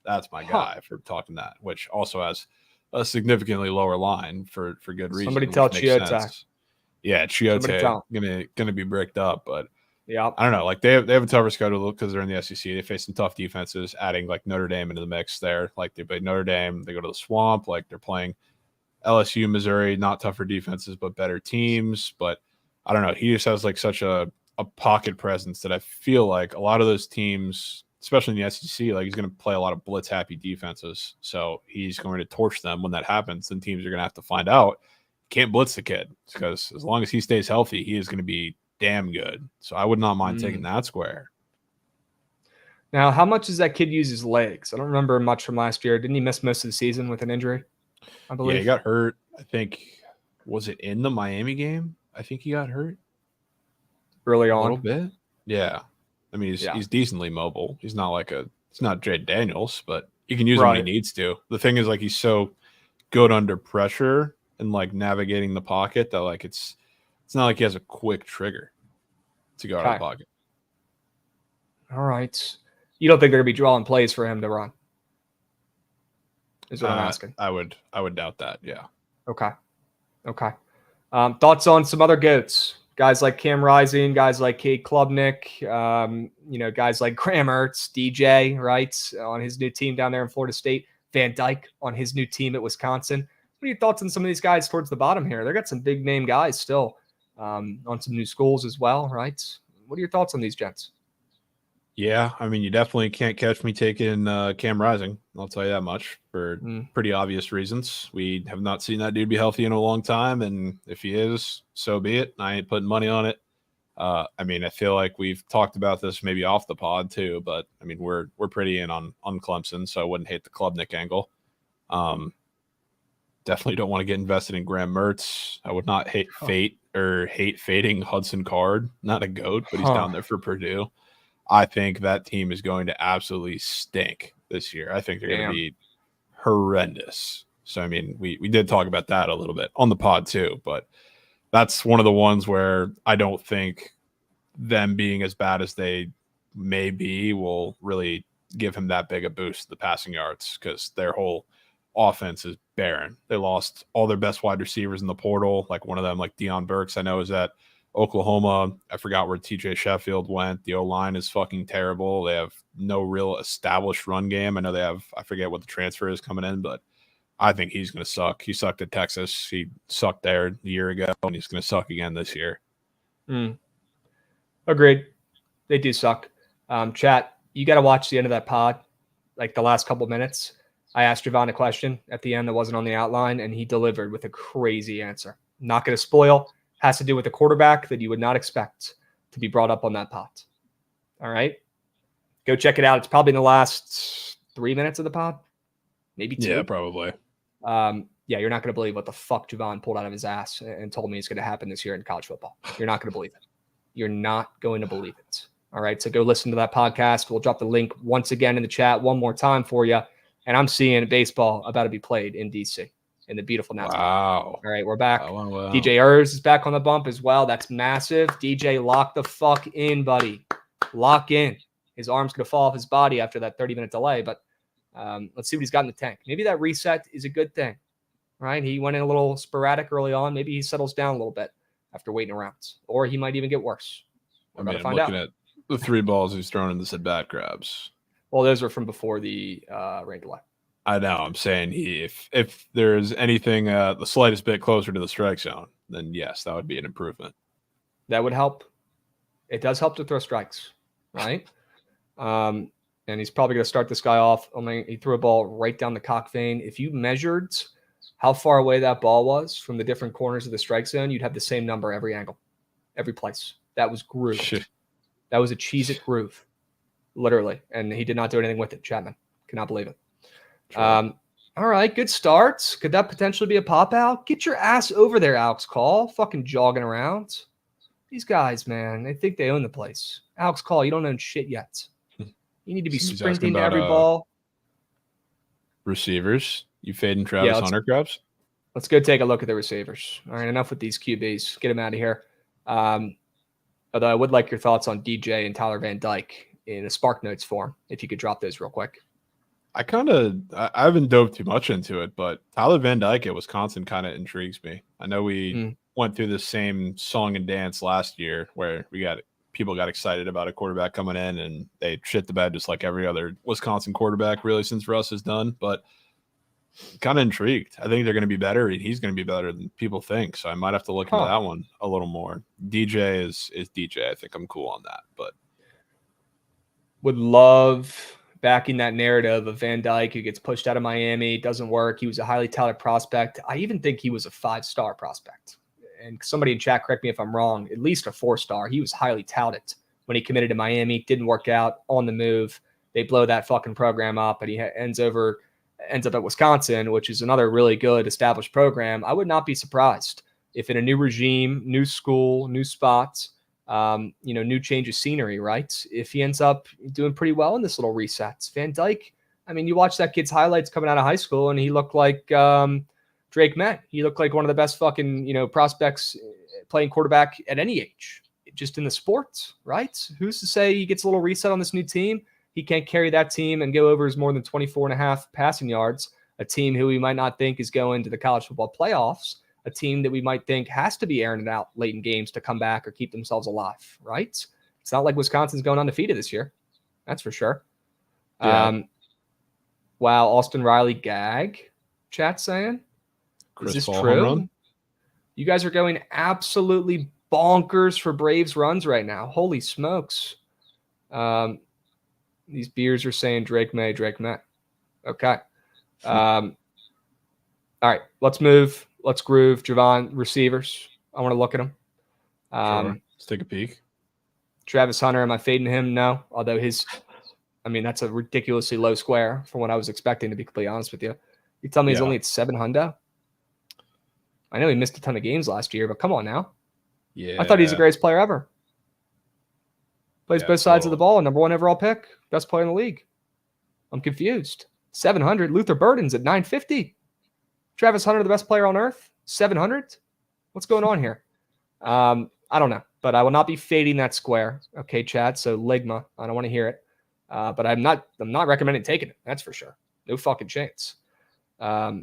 That's my guy for talking that, which also has a significantly lower line for good reason. Somebody tell Chiota. Yeah, Chiota gonna be bricked up, but yeah, I don't know. Like they have a tougher schedule because they're in the SEC. They face some tough defenses, adding like Notre Dame into the mix there. Like they play Notre Dame, they go to the Swamp. Like they're playing LSU, Missouri, not tougher defenses, but better teams. But I don't know. He just has like such a pocket presence that I feel like a lot of those teams, especially in the SEC, like he's going to play a lot of blitz happy defenses. So he's going to torch them when that happens. Then teams are going to have to find out. Can't blitz the kid because as long as he stays healthy, he is going to be damn good. So I would not mind taking that square. Now, how much does that kid use his legs? I don't remember much from last year. Didn't he miss most of the season with an injury? I believe. Yeah, he got hurt. I think, was it in the Miami game? I think he got hurt early on. A little bit. Yeah. I mean, he's decently mobile. He's not it's not Jade Daniels, but he can use him when he needs to. The thing is, like, he's so good under pressure and like navigating the pocket that like it's not like he has a quick trigger to go out of the pocket. All right. You don't think they're gonna be drawing plays for him to run? Is what I'm asking. I would doubt that. Yeah. Okay. Thoughts on some other GOATs? Guys like Cam Rising, guys like Cade Klubnik, guys like Graham Ertz, DJ, right, on his new team down there in Florida State, Van Dyke on his new team at Wisconsin. What are your thoughts on some of these guys towards the bottom here? They got some big name guys still on some new schools as well, right? What are your thoughts on these gents? Yeah, I mean, you definitely can't catch me taking Cam Rising. I'll tell you that much for pretty obvious reasons. We have not seen that dude be healthy in a long time, and if he is, so be it. I ain't putting money on it. I mean, I feel like we've talked about this maybe off the pod too, but I mean, we're pretty in on Clemson, so I wouldn't hate the Klubnik angle. Definitely don't want to get invested in Graham Mertz. I would not hate fading Hudson Card. Not a GOAT, but he's down there for Purdue. I think that team is going to absolutely stink this year. I think they're going to be horrendous. So, I mean, we did talk about that a little bit on the pod too, but that's one of the ones where I don't think them being as bad as they may be will really give him that big a boost to the passing yards because their whole offense is barren. They lost all their best wide receivers in the portal. Like one of them, like Deion Burks, I know is at Oklahoma. I forgot where TJ Sheffield went. The O-line is fucking terrible. They have no real established run game. I know they have, I forget what the transfer is coming in, but I think he's going to suck. He sucked at Texas. He sucked there a year ago, and he's going to suck again this year. Agreed. They do suck. Chat, you got to watch the end of that pod, like the last couple minutes. I asked Jovan a question at the end that wasn't on the outline, and he delivered with a crazy answer. Not going to spoil. Has to do with a quarterback that you would not expect to be brought up on that pod. All right? Go check it out. It's probably in the last 3 minutes of the pod. Maybe 2. Yeah, probably. You're not going to believe what the fuck Jovan pulled out of his ass and told me is going to happen this year in college football. You're not going to believe it. You're not going to believe it. All right? So go listen to that podcast. We'll drop the link once again in the chat one more time for you. And I'm seeing baseball about to be played in D.C. in the beautiful Nats. Wow. All right, we're back. Wow. DJ Urs is back on the bump as well. That's massive. DJ, lock the fuck in, buddy. Lock in. His arm's going to fall off his body after that 30-minute delay, but let's see what he's got in the tank. Maybe that reset is a good thing. right? He went in a little sporadic early on. Maybe he settles down a little bit after waiting around, or he might even get worse. We're about to find out. I'm looking at the 3 balls he's thrown in this at-bat, Krabs. Well, those were from before the rain delay. I know. I'm saying if there's anything the slightest bit closer to the strike zone, then yes, that would be an improvement. That would help. It does help to throw strikes, right? And he's probably going to start this guy off. He threw a ball right down the cock vein. If you measured how far away that ball was from the different corners of the strike zone, you'd have the same number every angle, every place. That was groove. Shit. That was a Cheez-It groove, literally. And he did not do anything with it, Chapman. Cannot believe it. All right, good starts. Could that potentially be a pop-out? Get your ass over there, Alex Call. Fucking jogging around. These guys, man, they think they own the place. Alex Call, you don't own shit yet. You need to be sprinting to every ball. Receivers. You fading Travis Hunter, Krabs? Let's go take a look at the receivers. All right, enough with these QBs. Get them out of here. Although I would like your thoughts on DJ and Tyler Van Dyke in a Spark Notes form, if you could drop those real quick. I haven't dove too much into it, but Tyler Van Dyke at Wisconsin kind of intrigues me. I know we went through the same song and dance last year where people got excited about a quarterback coming in and they shit the bed just like every other Wisconsin quarterback really since Russ has done. But kind of intrigued. I think they're going to be better. He's going to be better than people think. So I might have to look into that one a little more. DJ is DJ. I think I'm cool on that. But would love backing that narrative of Van Dyke who gets pushed out of Miami. Doesn't work. He was a highly touted prospect. I even think he was a 5-star prospect. And somebody in chat, correct me if I'm wrong, at least a 4-star. He was highly touted when he committed to Miami. Didn't work out on the move. They blow that fucking program up, and he ends up at Wisconsin, which is another really good established program. I would not be surprised if in a new regime, new school, new spots, new change of scenery, right? If he ends up doing pretty well in this little reset. Van Dyke, I mean, you watch that kid's highlights coming out of high school, and he looked like Drake May. He looked like one of the best fucking, prospects playing quarterback at any age, just in the sports, right? Who's to say he gets a little reset on this new team? He can't carry that team and go over his more than 24.5 passing yards, a team who we might not think is going to the college football playoffs, a team that we might think has to be airing it out late in games to come back or keep themselves alive, right? It's not like Wisconsin's going undefeated this year. That's for sure. Yeah. Wow, Austin Riley gag, chat saying. Chris Is this Paul true? home run? You guys are going absolutely bonkers for Braves runs right now. Holy smokes. These beers are saying Drake May. Okay. All right, let's move. Let's groove. Jovan, receivers. I want to look at them. Sure. Let's take a peek. Travis Hunter, am I fading him? No. Although that's a ridiculously low square from what I was expecting, to be completely honest with you. You tell me he's only at 700? I know he missed a ton of games last year, but come on now. Yeah. I thought he's the greatest player ever. Plays both sides of the ball, number 1 overall pick, best player in the league. I'm confused. 700. Luther Burden's at 950. Travis Hunter, the best player on earth, 700. What's going on here? I don't know, but I will not be fading that square. Okay, Chad. So Ligma, I don't want to hear it, but I'm not recommending taking it. That's for sure. No fucking chance. I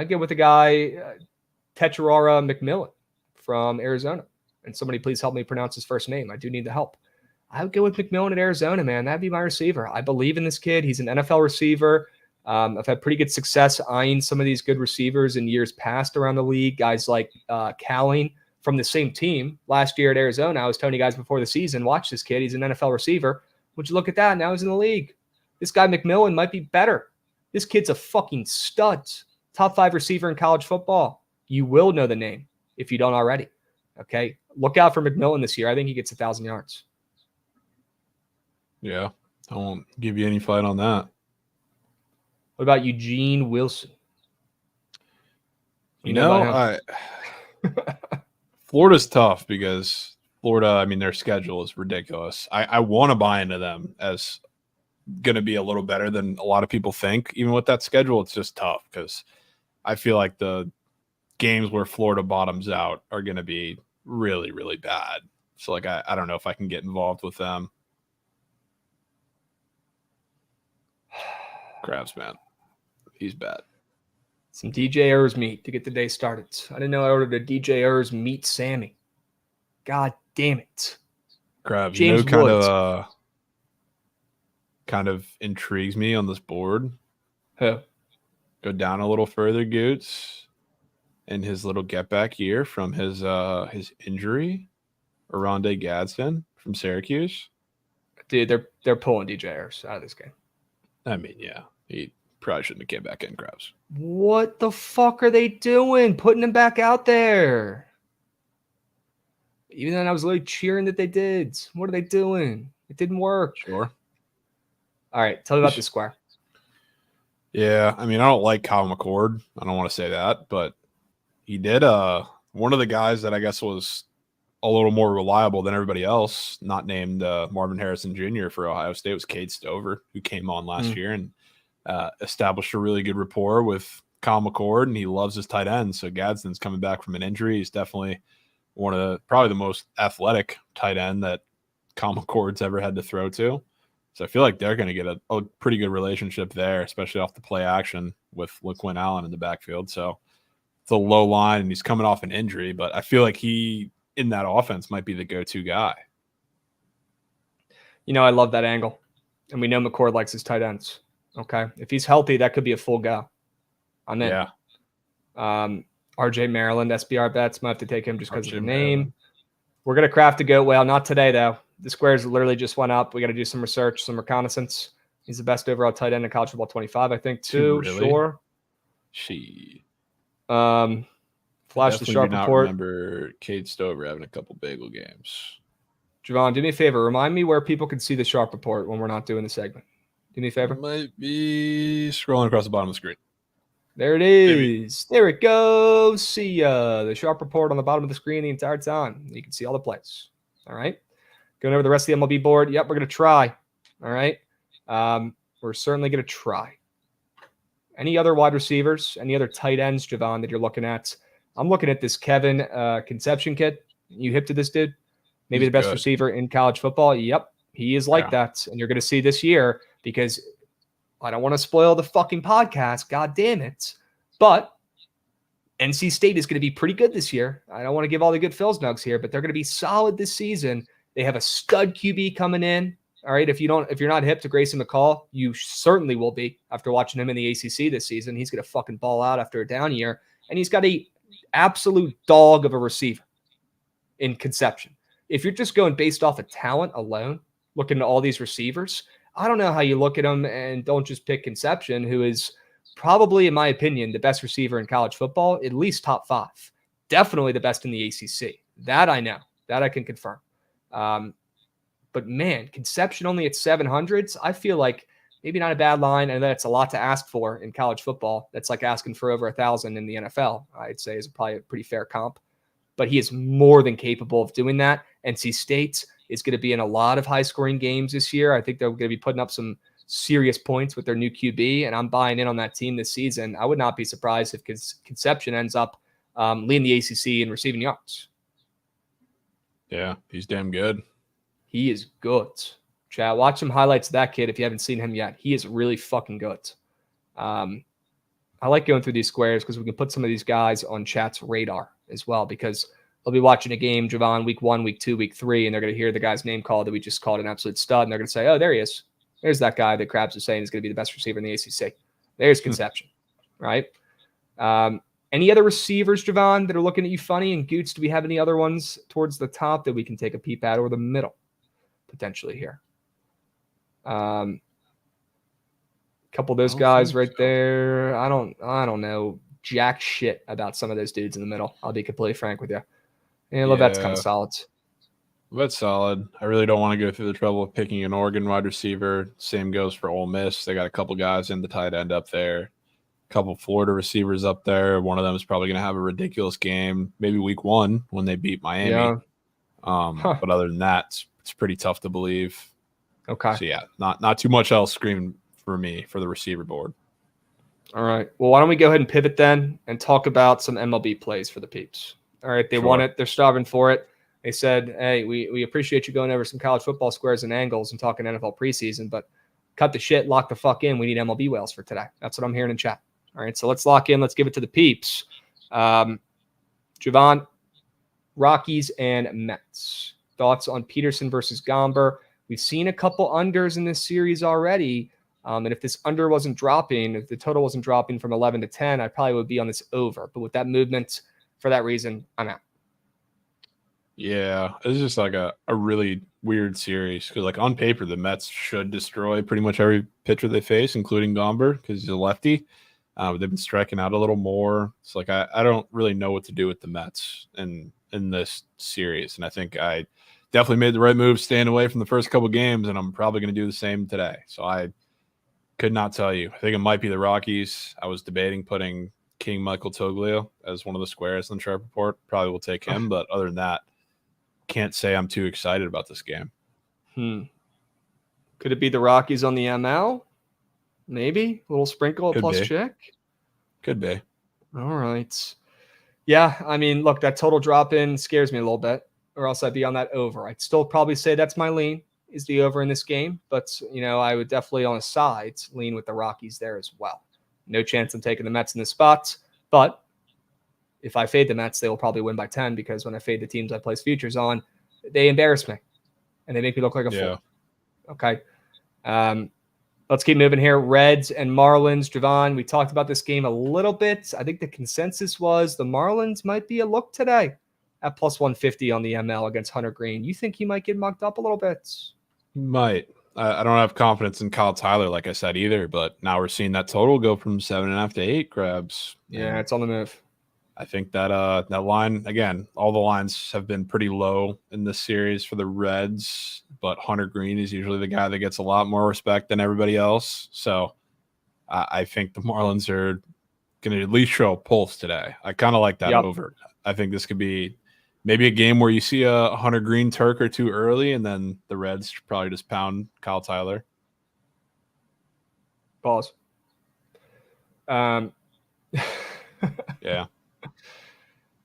get with the guy Tetrara McMillan from Arizona. And somebody please help me pronounce his first name. I do need the help. I would go with McMillan at Arizona, man. That'd be my receiver. I believe in this kid. He's an NFL receiver. I've had pretty good success eyeing some of these good receivers in years past around the league. Guys like Cowling from the same team last year at Arizona. I was telling you guys before the season, watch this kid. He's an NFL receiver. Would you look at that? Now he's in the league. This guy McMillan might be better. This kid's a fucking stud. Top 5 receiver in college football. You will know the name if you don't already. Okay. Look out for McMillan this year. I think he gets 1,000 yards. Yeah. I won't give you any fight on that. What about Eugene Wilson? Florida's tough because Florida, their schedule is ridiculous. I want to buy into them as going to be a little better than a lot of people think. Even with that schedule, it's just tough because I feel like the games where Florida bottoms out are going to be really, really bad. So, I don't know if I can get involved with them. Krabs, man. He's bad. Some DJ Ers meat to get the day started. I didn't know I ordered a DJ Ers meat Sammy. God damn it. Krabs, James kind of intrigues me on this board. Who? Go down a little further, Goots, in his little get back year from his injury, Oronde Gadsden from Syracuse. Dude, they're pulling DJ Ers out of this game. I mean, yeah, he probably shouldn't have came back in, Krabs. What the fuck are they doing? Putting him back out there. Even then, I was literally cheering that they did. What are they doing? It didn't work. Sure. All right, tell me about the square. Yeah, I mean, I don't like Kyle McCord. I don't want to say that, but he did. One of the guys that I guess was a little more reliable than everybody else, not named Marvin Harrison Jr. for Ohio State, was Cade Stover, who came on last year and established a really good rapport with Kyle McCord, and he loves his tight end. So Gadsden's coming back from an injury. He's definitely probably the most athletic tight end that Kyle McCord's ever had to throw to. So I feel like they're going to get a pretty good relationship there, especially off the play action with LaQuinn Allen in the backfield. So it's a low line, and he's coming off an injury, but I feel like he, in that offense, might be the go-to guy. You know, I love that angle. And we know McCord likes his tight ends. Okay. If he's healthy, that could be a full go. I'm in. Yeah. RJ Maryland, SBR bets. Might have to take him just because of the name. Maryland. We're going to craft a goat whale. Not today, though. The squares literally just went up. We got to do some research, some reconnaissance. He's the best overall tight end in college football 25, I think, too. Really? Sure. Flash the sharp report. I remember Cade Stover having a couple bagel games. Jovan, do me a favor. Remind me where people can see the sharp report when we're not doing the segment. Do me a favor. Might be scrolling across the bottom of the screen. There it is. There it goes. See ya. The sharp report on the bottom of the screen the entire time. You can see all the plays. All right. Going over the rest of the MLB board. Yep, we're going to try. All right. We're certainly going to try. Any other wide receivers? Any other tight ends, Jovan, that you're looking at? I'm looking at this Kevin Conception kid. You hip to this dude? Maybe He's the best good. receiver in college football. Yep. He is like that. And you're going to see this year because I don't want to spoil the fucking podcast. God damn it. But NC State is going to be pretty good this year. I don't want to give all the good Phil's nugs here, but they're going to be solid this season. They have a stud QB coming in. All right. If you're not hip to Grayson McCall, you certainly will be after watching him in the ACC this season. He's going to fucking ball out after a down year. And he's got a absolute dog of a receiver in Conception. If you're just going based off of talent alone, looking at all these receivers, I don't know how you look at them and don't just pick Conception, who is probably, in my opinion, the best receiver in college football, at least top 5. Definitely the best in the ACC. That I know. That I can confirm. But man, Conception only at 700s. I feel like maybe not a bad line, and that's a lot to ask for in college football. That's like asking for over 1,000 in the NFL. I'd say is probably a pretty fair comp. But he is more than capable of doing that. NC State is going to be in a lot of high-scoring games this year. I think they're going to be putting up some serious points with their new QB, and I'm buying in on that team this season. I would not be surprised if Conception ends up leading the ACC in receiving yards. Yeah, he's damn good. He is good. Chat, watch some highlights of that kid if you haven't seen him yet. He is really fucking good. I like going through these squares because we can put some of these guys on chat's radar as well, because they'll be watching a game, Jovan, week 1, week 2, week 3, and they're going to hear the guy's name called that we just called an absolute stud, and they're going to say, oh, there he is. There's that guy that Krabs is saying is going to be the best receiver in the ACC. There's Conception, right? Any other receivers, Jovan, that are looking at you funny? And Goots, do we have any other ones towards the top that we can take a peep at, or the middle potentially here? Couple of those guys right there. I don't know jack shit about some of those dudes in the middle. I'll be completely frank with you. And Levette's kind of solid. Levette's solid. I really don't want to go through the trouble of picking an Oregon wide receiver. Same goes for Ole Miss. They got a couple guys in the tight end up there. A couple Florida receivers up there. One of them is probably going to have a ridiculous game, maybe week 1 when they beat Miami. Yeah. But other than that, it's pretty tough to believe. Okay. So, yeah, not too much else screaming for me for the receiver board. All right. Well, why don't we go ahead and pivot then and talk about some MLB plays for the peeps. All right. They want it. They're starving for it. They said, hey, we appreciate you going over some college football squares and angles and talking NFL preseason, but cut the shit, lock the fuck in. We need MLB whales for today. That's what I'm hearing in chat. All right, so let's lock in. Let's give it to the peeps. Jovan, Rockies and Mets. Thoughts on Peterson versus Gomber? We've seen a couple unders in this series already. And if this under wasn't dropping, if the total wasn't dropping from 11 to 10, I probably would be on this over. But with that movement, for that reason, I'm out. Yeah, it's just like a really weird series because, like, on paper, the Mets should destroy pretty much every pitcher they face, including Gomber because he's a lefty. They've been striking out a little more. It's like I don't really know what to do with the Mets in this series, and I think I definitely made the right move staying away from the first couple games, and I'm probably going to do the same today. So I could not tell you. I think it might be the Rockies. I was debating putting King Michael Toglio as one of the squares in the Sharp Report. Probably will take him, but other than that, can't say I'm too excited about this game. Could it be the Rockies on the ML? Maybe a little sprinkle Could plus be. check. Could be. All right. Yeah, I mean, look, that total drop in scares me a little bit, or else I'd be on that over. I'd still probably say that's my lean, is the over in this game, but I would definitely on a side lean with the Rockies there as well. No chance I'm taking the Mets in this spot, but if I fade the Mets, they will probably win by 10 because when I fade the teams I place futures on, they embarrass me and they make me look like a fool. Okay. Let's keep moving here. Reds and Marlins. Jovan, we talked about this game a little bit. I think the consensus was the Marlins might be a look today at plus 150 on the ML against Hunter Green. You think he might get mucked up a little bit? Might. I don't have confidence in Kyle Tyler, like I said, either, but now we're seeing that total go from 7.5 to 8 Krabs. Yeah, it's on the move. I think that that line, again, all the lines have been pretty low in this series for the Reds, but Hunter Green is usually the guy that gets a lot more respect than everybody else. So I think the Marlins are going to at least show a pulse today. I kind of like that over. I think this could be maybe a game where you see a Hunter Green Turk or two early, and then the Reds probably just pound Kyle Tyler. Pause. Yeah.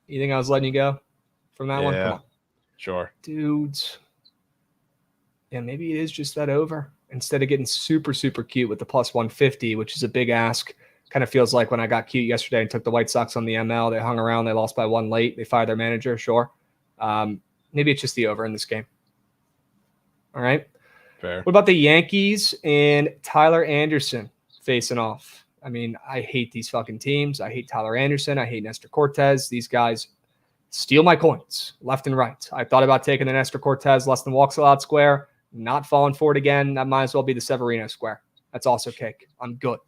You think I was letting you go from that one? Come on. Sure. Dudes. Yeah, maybe it is just that over. Instead of getting super, super cute with the plus 150, which is a big ask. Kind of feels like when I got cute yesterday and took the White Sox on the ML. They hung around. They lost by 1 late. They fired their manager. Sure. Maybe it's just the over in this game. All right. Fair. What about the Yankees and Tyler Anderson facing off? I mean, I hate these fucking teams. I hate Tyler Anderson. I hate Nestor Cortez. These guys steal my coins left and right. I thought about taking the Nestor Cortez less than walks allowed square. Not falling for it again. That might as well be the Severino square. That's also cake. I'm good.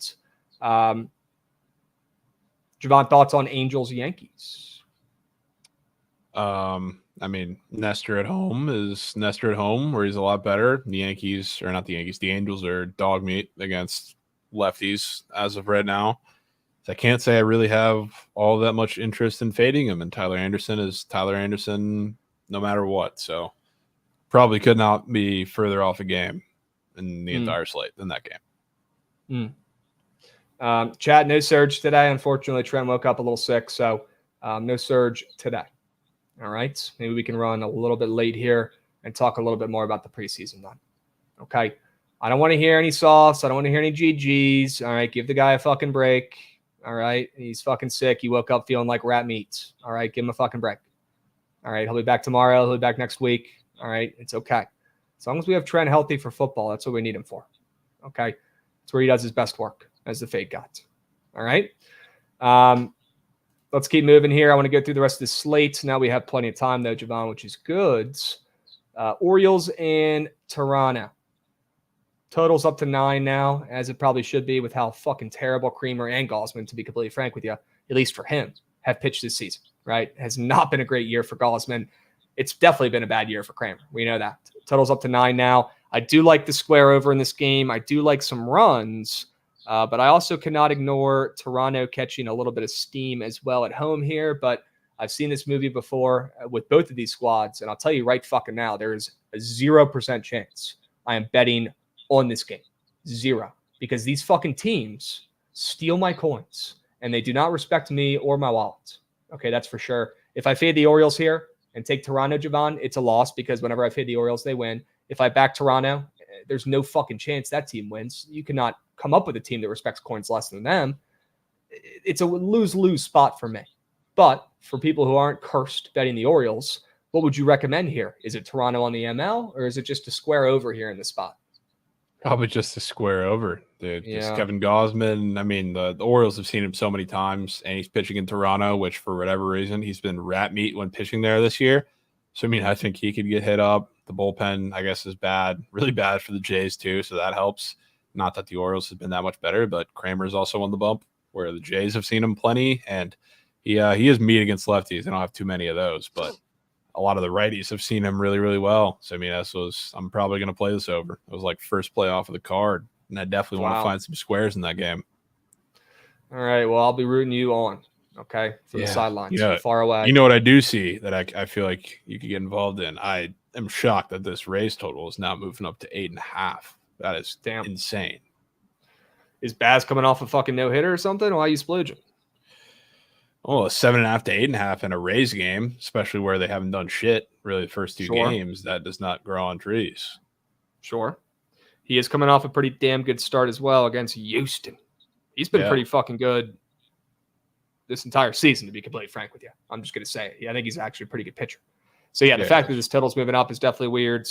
Jovan, thoughts on Angels Yankees? I mean, Nestor at home is Nestor at home, where he's a lot better. The Yankees, or not the Yankees, the Angels are dog meat against lefties as of right now. So I can't say I really have all that much interest in fading him. And Tyler Anderson is Tyler Anderson no matter what. So probably could not be further off a game in the entire slate than that game. Chat, no surge today. Unfortunately, Trent woke up a little sick, so no surge today. All right. Maybe we can run a little bit late here and talk a little bit more about the preseason then. Okay. I don't want to hear any sauce. I don't want to hear any GGs. All right. Give the guy a fucking break. All right. He's fucking sick. He woke up feeling like rat meat. All right. Give him a fucking break. All right. He'll be back tomorrow. He'll be back next week. All right. It's okay. As long as we have Trent healthy for football, that's what we need him for. Okay. That's where he does his best work as the fade god. All right. Let's keep moving here. I want to go through the rest of the slate. Now we have plenty of time, though, Jovan, which is good. Orioles and Toronto. Total's up to 9 now, as it probably should be with how fucking terrible Creamer and Gausman, to be completely frank with you, at least for him, have pitched this season, right? It has not been a great year for Gausman. It's definitely been a bad year for Kramer. We know that. Total's up to 9 now. I do like the square over in this game. I do like some runs, but I also cannot ignore Toronto catching a little bit of steam as well at home here. But I've seen this movie before with both of these squads, and I'll tell you right fucking now, there is a 0% chance I am betting on this game. 0. Because these fucking teams steal my coins, and they do not respect me or my wallet. Okay, that's for sure. If I fade the Orioles here and take Toronto, Jovan, it's a loss because whenever I fade the Orioles, they win. If I back Toronto, there's no fucking chance that team wins. You cannot come up with a team that respects coins less than them. it's a lose-lose spot for me. But for people who aren't cursed betting the Orioles, what would you recommend here? Is it Toronto on the ML, or is it just a square over here in the spot? Probably just a square over, dude. Yeah. Just Kevin Gausman. I mean, the Orioles have seen him so many times, and he's pitching in Toronto, which for whatever reason, he's been rat meat when pitching there this year. So, I mean, I think he could get hit up. The bullpen, I guess, is bad, really bad for the Jays, too, so that helps. Not that the Orioles have been that much better, but Kramer's also on the bump, where the Jays have seen him plenty, and he is meat against lefties. They don't have too many of those, but a lot of the righties have seen him really, really well. So, I mean, I'm probably going to play this over. It was like first play off of the card, and I definitely want to find some squares in that game. All right, well, I'll be rooting you on, okay, for the sidelines, far away. You know what I do see that I feel like you could get involved in? I am shocked that this Rays total is now moving up to 8.5. That is insane. Is Baz coming off a fucking no-hitter or something? Why are you splurging? Oh, a 7.5 to 8.5 in a Rays game, especially where they haven't done shit really the first two games. That does not grow on trees. Sure. He is coming off a pretty damn good start as well against Houston. He's been pretty fucking good this entire season, to be completely frank with you. I'm just going to say it. Yeah, I think he's actually a pretty good pitcher. So, the fact that this total's moving up is definitely weird.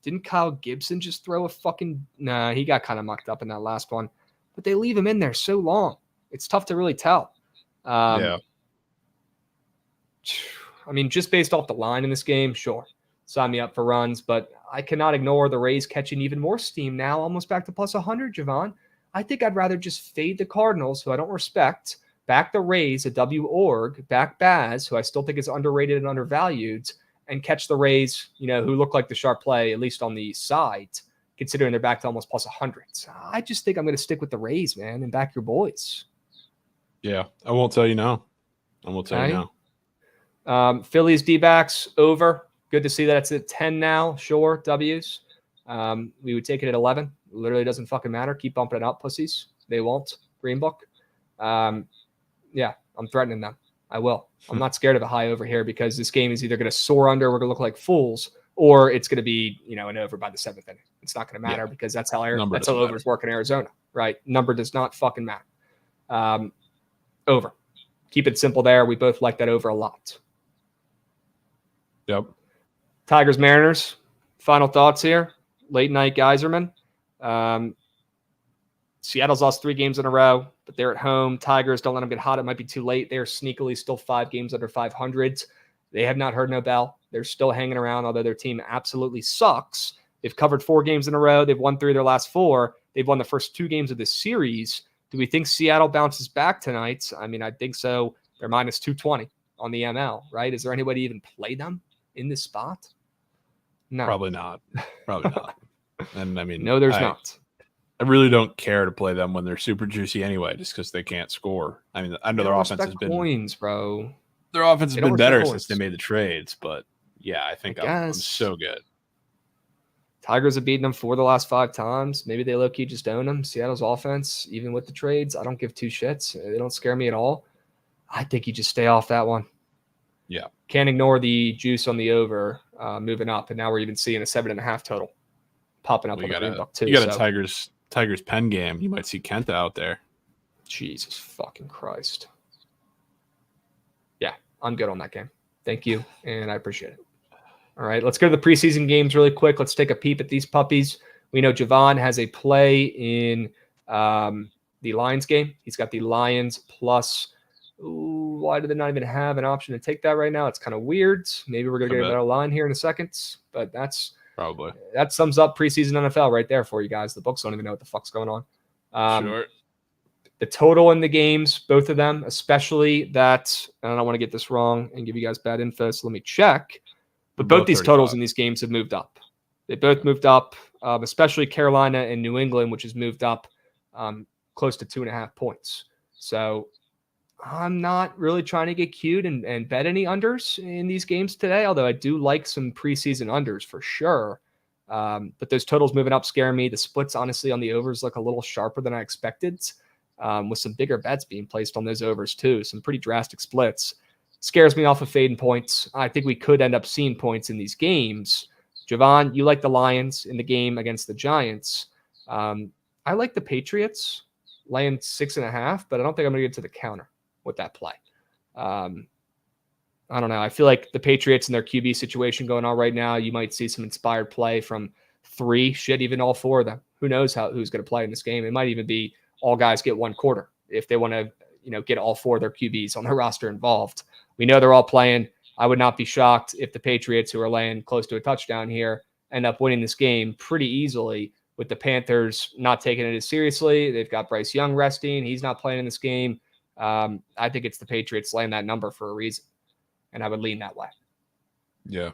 Didn't Kyle Gibson just throw a fucking... Nah, he got kind of mucked up in that last one. But they leave him in there so long. It's tough to really tell. I mean, just based off the line in this game, sure. Sign me up for runs, but I cannot ignore the Rays catching even more steam now, almost back to plus 100, Jovan. I think I'd rather just fade the Cardinals, who I don't respect, back the Rays, a W org, back Baz, who I still think is underrated and undervalued, and catch the Rays, who look like the sharp play, at least on the side, considering they're back to almost plus 100. I just think I'm going to stick with the Rays, man, and back your boys. Yeah, I won't tell you no. Phillies D-backs over. Good to see that it's at 10 now. Sure, W's. We would take it at 11. Literally doesn't fucking matter. Keep bumping it up, pussies. They won't. Green Book. I'm threatening them. I will. I'm not scared of a high over here because this game is either going to soar under, we're going to look like fools, or it's going to be, an over by the 7th inning. It's not going to matter because that's how overs work in Arizona, right? Number does not fucking matter. Over. Keep it simple there. We both like that over a lot. Yep. Tigers, Mariners. Final thoughts here. Late night Geyserman. Seattle's lost 3 games in a row, but they're at home. Tigers, don't let them get hot. It might be too late. They're sneakily still 5 games under 500. They have not heard no bell. They're still hanging around, although their team absolutely sucks. They've covered 4 games in a row. They've won 3 of their last 4. They've won the first 2 games of this series. Do we think Seattle bounces back tonight? I mean, I think so. They're minus 220 on the ML, right? Is there anybody even play them in this spot? No. Probably not. And I mean, no, there's not. I really don't care to play them when they're super juicy anyway, just because they can't score. I mean, I know their offense has been coins, bro. Their offense has been better since they made the trades, but yeah, I think I'm so good. Tigers have beaten them 4 of the last 5 times. Maybe they low-key just own them. Seattle's offense, even with the trades, I don't give 2 shits. They don't scare me at all. I think you just stay off that one. Yeah. Can't ignore the juice on the over moving up, and now we're even seeing a 7.5 total popping up on the Green Book too. You got a Tigers pen game. You might see Kenta out there. Jesus fucking Christ. Yeah, I'm good on that game. Thank you, and I appreciate it. All right, let's go to the preseason games really quick. Let's take a peep at these puppies. We know Jovan has a play in the Lions game. He's got the Lions plus. Ooh, why do they not even have an option to take that right now? It's kind of weird. Maybe we're going to get a better line here in a second, but that sums up preseason NFL right there for you guys. The books don't even know what the fuck's going on. Sure. The total in the games, both of them, especially that, and I don't want to get this wrong and give you guys bad info, so let me check. But both these totals in these games have moved up. They both moved up, especially Carolina and New England, which has moved up close to 2.5 points. So I'm not really trying to get cute and bet any unders in these games today, although I do like some preseason unders for sure. But those totals moving up scare me. The splits, honestly, on the overs look a little sharper than I expected, with some bigger bets being placed on those overs too. Some pretty drastic splits. Scares me off of fading points. I think we could end up seeing points in these games. Jovan, you like the Lions in the game against the Giants. I like the Patriots laying 6.5, but I don't think I'm going to get to the counter with that play. I don't know. I feel like the Patriots and their QB situation going on right now, you might see some inspired play from 3, even all 4 of them. Who knows who's going to play in this game? It might even be all guys get 1 quarter if they want to, get all 4 of their QBs on their roster involved. We know they're all playing. I would not be shocked if the Patriots, who are laying close to a touchdown here, end up winning this game pretty easily, with the Panthers not taking it as seriously. They've got Bryce Young resting. He's not playing in this game. I think it's the Patriots laying that number for a reason, and I would lean that way. Yeah.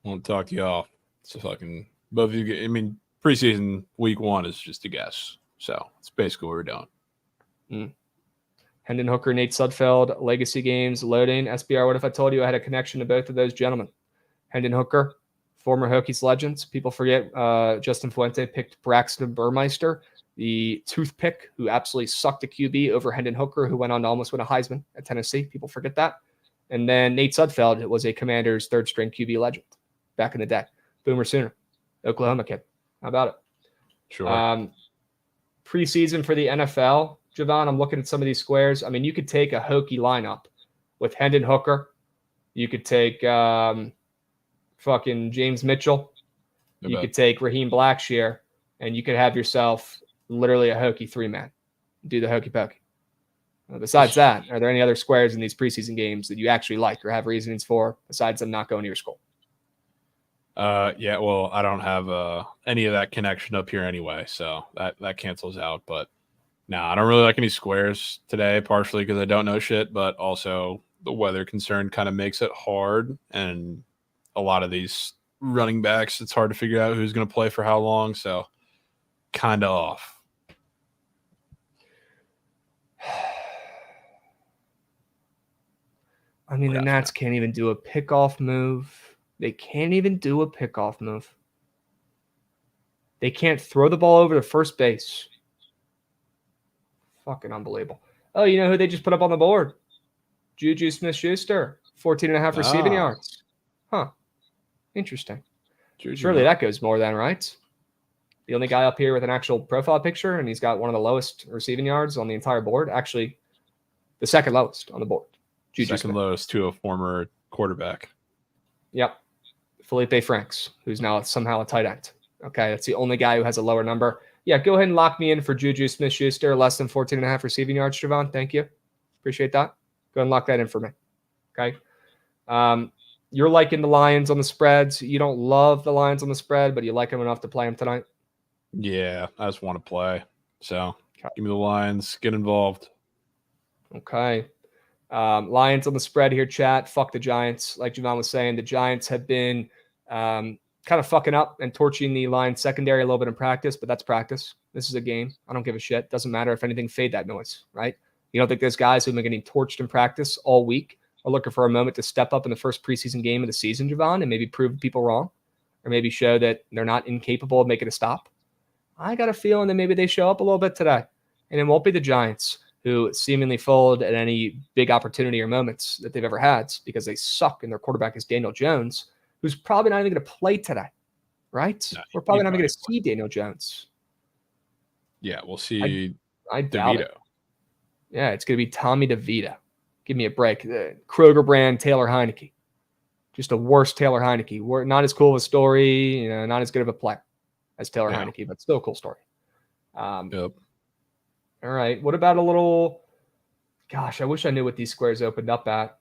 Won't talk you off. So fucking both of you. I mean, preseason week 1 is just a guess. So it's basically what we're doing. Hendon Hooker, Nate Sudfeld, legacy games, loading. SBR, what if I told you I had a connection to both of those gentlemen? Hendon Hooker, former Hokies legends. People forget Justin Fuente picked Braxton Burmeister, the toothpick, who absolutely sucked a QB, over Hendon Hooker, who went on to almost win a Heisman at Tennessee. People forget that. And then Nate Sudfeld was a Commanders third-string QB legend back in the day. Boomer Sooner, Oklahoma kid. How about it? Sure. Preseason for the NFL, Jovan, I'm looking at some of these squares. I mean, you could take a Hokie lineup with Hendon Hooker. You could take fucking James Mitchell. You could take Raheem Blackshear, and you could have yourself literally a Hokie 3-man. Do the hokey pokey. Besides that, are there any other squares in these preseason games that you actually like or have reasonings for, besides them not going to your school? Yeah, well, I don't have any of that connection up here anyway, so that cancels out. But no, I don't really like any squares today, partially because I don't know shit, but also the weather concern kind of makes it hard. And a lot of these running backs, it's hard to figure out who's going to play for how long, so kind of off. I mean, the Nats can't even do a pickoff move. They can't even do a pickoff move. They can't throw the ball over to first base. Fucking unbelievable. Oh, you know who they just put up on the board? Juju Smith-Schuster, 14.5 receiving yards. Huh. Interesting. Surely that goes more than, right? The only guy up here with an actual profile picture, and he's got one of the lowest receiving yards on the entire board. Actually, the second lowest on the board. Juju Second lowest to a former quarterback. Yep. Felipe Franks, who's now somehow a tight end. Okay, that's the only guy who has a lower number. Yeah, go ahead and lock me in for Juju Smith-Schuster, less than 14.5 receiving yards, Jovan. Thank you. Appreciate that. Go ahead and lock that in for me. Okay. You're liking the Lions on the spreads. You don't love the Lions on the spread, but you like them enough to play them tonight? Yeah, I just want to play. So give me the Lions. Get involved. Okay. Lions on the spread here, chat. Fuck the Giants. Like Jovan was saying, the Giants have been kind of fucking up and torching the Lions secondary a little bit in practice, but that's practice. This is a game. I don't give a shit. Doesn't matter. If anything, fade that noise, right? You don't think those guys who've been getting torched in practice all week are looking for a moment to step up in the first preseason game of the season, Jovan, and maybe prove people wrong, or maybe show that they're not incapable of making a stop? I got a feeling that maybe they show up a little bit today, and it won't be the Giants, who seemingly fold at any big opportunity or moments that they've ever had because they suck and their quarterback is Daniel Jones, who's probably not even going to play today, right? No, We're probably not even going to see Daniel Jones. Yeah, we'll see. I doubt it. Yeah, it's going to be Tommy DeVito. Give me a break. The Kroger brand Taylor Heineke. Just a worse Taylor Heineke. Not as cool of a story, not as good of a player as Taylor Heineke, but still a cool story. Yep. All right. What about a little – gosh, I wish I knew what these squares opened up at.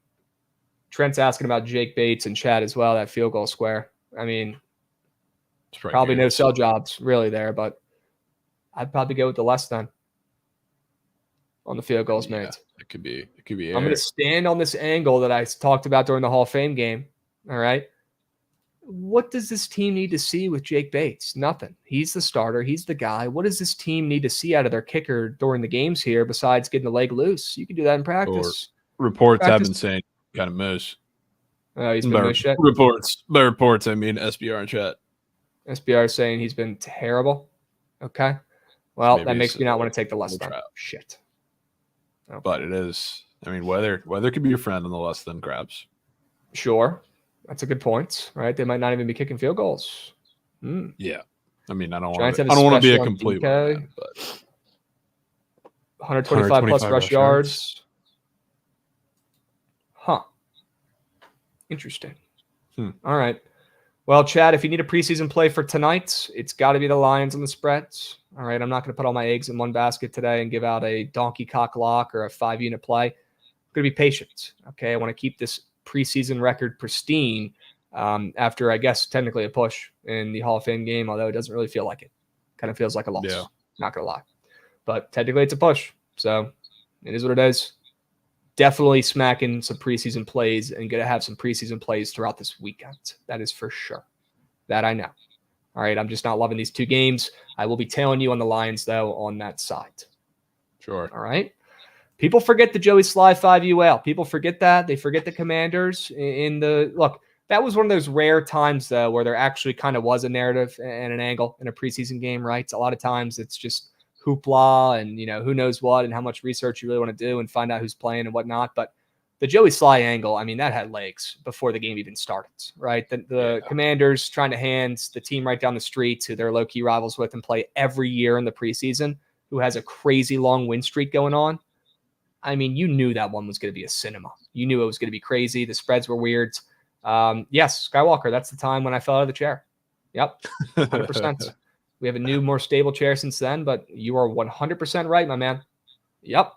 Trent's asking about Jake Bates and Chad as well, that field goal square. I mean, probably no sell jobs really there, but I'd probably go with the less than on the field goals made. It could be I'm going to stand on this angle that I talked about during the Hall of Fame game. All right. What does this team need to see with Jake Bates? Nothing. He's the starter. He's the guy. What does this team need to see out of their kicker during the games here besides getting the leg loose? You can do that in practice. Reports have been saying kind of moose. Oh, he's been moose shit? By reports, I mean SBR in chat. SBR is saying he's been terrible. Okay. Well, maybe that makes me not want to take the less than. Shit. Okay. But it is. I mean, weather could be your friend on the less than Krabs. Sure. That's a good point, right? They might not even be kicking field goals. Yeah. I mean, I don't want to be a complete one, but 125 plus rush yards. Huh. Interesting. All right. Well, Chad, if you need a preseason play for tonight, it's got to be the Lions and the spreads. All right. I'm not going to put all my eggs in one basket today and give out a donkey cock lock or a 5-unit play. I'm going to be patient. Okay. I want to keep this preseason record pristine after, I guess, technically a push in the Hall of Fame game, although it doesn't really feel like it. Kind of feels like a loss. Yeah. Not going to lie. But technically it's a push. So it is what it is. Definitely smacking some preseason plays and going to have some preseason plays throughout this weekend. That is for sure. That I know. All right. I'm just not loving these 2 games. I will be tailing you on the Lions, though, on that side. Sure. All right. People forget the Joey Sly 5UL. People forget that. They forget the Commanders in the look. That was one of those rare times, though, where there actually kind of was a narrative and an angle in a preseason game, right? A lot of times it's just hoopla and, who knows what and how much research you really want to do and find out who's playing and whatnot. But the Joey Sly angle, I mean, that had legs before the game even started, right? The Commanders trying to hand the team right down the street who they're low-key rivals with and play every year in the preseason, who has a crazy long win streak going on. I mean, you knew that one was going to be a cinema. You knew it was going to be crazy. The spreads were weird. Yes, Skywalker, that's the time when I fell out of the chair. Yep, 100%. We have a new, more stable chair since then, but you are 100% right, my man. Yep.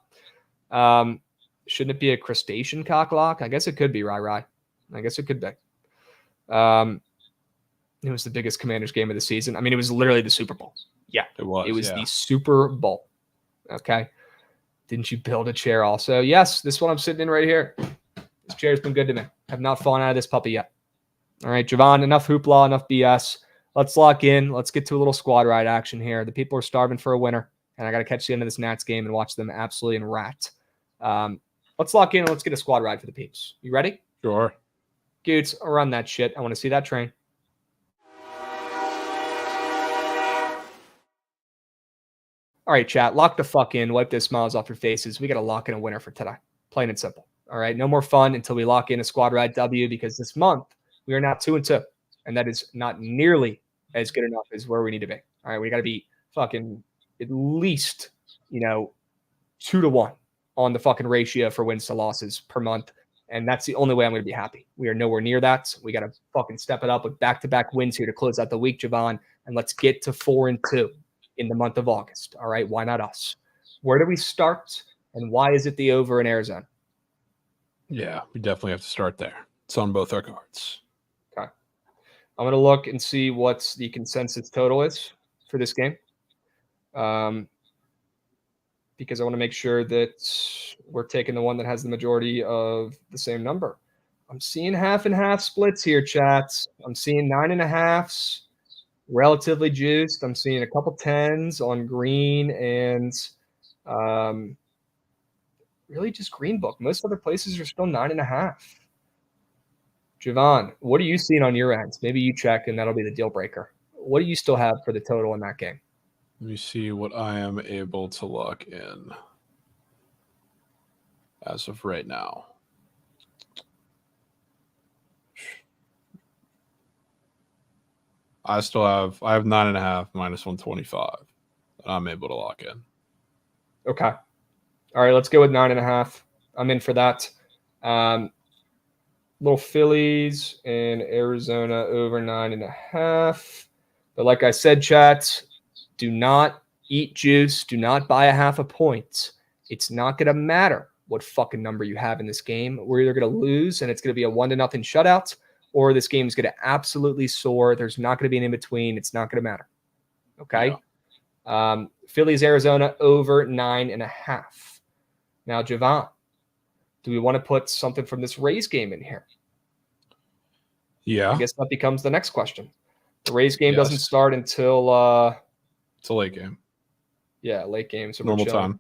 Shouldn't it be a crustacean cock lock? I guess it could be, Rai. I guess it could be. It was the biggest Commanders game of the season. I mean, it was literally the Super Bowl. Yeah, it was. It was the Super Bowl. Okay. Didn't you build a chair also? Yes, this one I'm sitting in right here. This chair's been good to me. Have not fallen out of this puppy yet. All right, Jovan, enough hoopla, enough BS. Let's lock in. Let's get to a little squad ride action here. The people are starving for a winner, and I got to catch the end of this Nats game and watch them absolutely in rat. Let's lock in and let's get a squad ride for the peeps. You ready? Sure. Goots, run that shit. I want to see that train. All right, chat. Lock the fuck in. Wipe those smiles off your faces. We got to lock in a winner for today. Plain and simple. All right. No more fun until we lock in a squad ride W, because this month we are now 2-2. And that is not nearly as good enough as where we need to be. All right. We got to be fucking at least, 2-1 on the fucking ratio for wins to losses per month. And that's the only way I'm going to be happy. We are nowhere near that. We got to fucking step it up with back-to-back wins here to close out the week, Jovan. And let's get to 4-2 in the month of August. All right. Why not us? Where do we start? And why is it the over in Arizona? Yeah, we definitely have to start there. It's on both our cards. Okay. I'm going to look and see what the consensus total is for this game. Because I want to make sure that we're taking the one that has the majority of the same number. I'm seeing half and half splits here, chats. I'm seeing 9.5s, relatively juiced. I'm seeing a couple 10s on green and really just green book. Most other places are still 9.5. Jovan, what are you seeing on your end? Maybe you check and that'll be the deal breaker. What do you still have for the total in that game? Let me see what I am able to lock in as of right now. I have 9.5 minus 125 that I'm able to lock in. Okay. All right, let's go with 9.5. I'm in for that. Little Phillies in Arizona over 9.5. But like I said, chat, do not eat juice. Do not buy a half a point. It's not going to matter what fucking number you have in this game. We're either going to lose and it's going to be a 1-0 shutout, or this game is going to absolutely soar. There's not going to be an in-between. It's not going to matter. Okay? Yeah. Phillies, Arizona over 9.5. Now, Jovan, do we want to put something from this Rays game in here? Yeah. I guess that becomes the next question. The Rays game doesn't start until it's a late game. Yeah, late game. So normal time.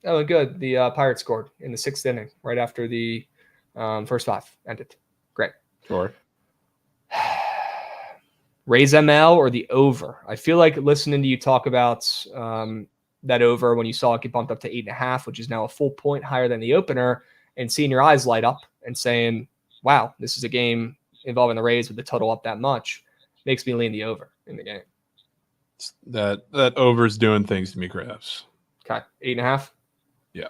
Oh, good. The Pirates scored in the 6th inning right after the first 5 ended. Great. Sure. Rays ML or the over? I feel like listening to you talk about that over when you saw it get bumped up to 8.5, which is now a full point higher than the opener, and seeing your eyes light up and saying, wow, this is a game involving the Rays with the total up that much, makes me lean the over in the game. That over is doing things to me, Krabs. Okay, 8.5. Yeah.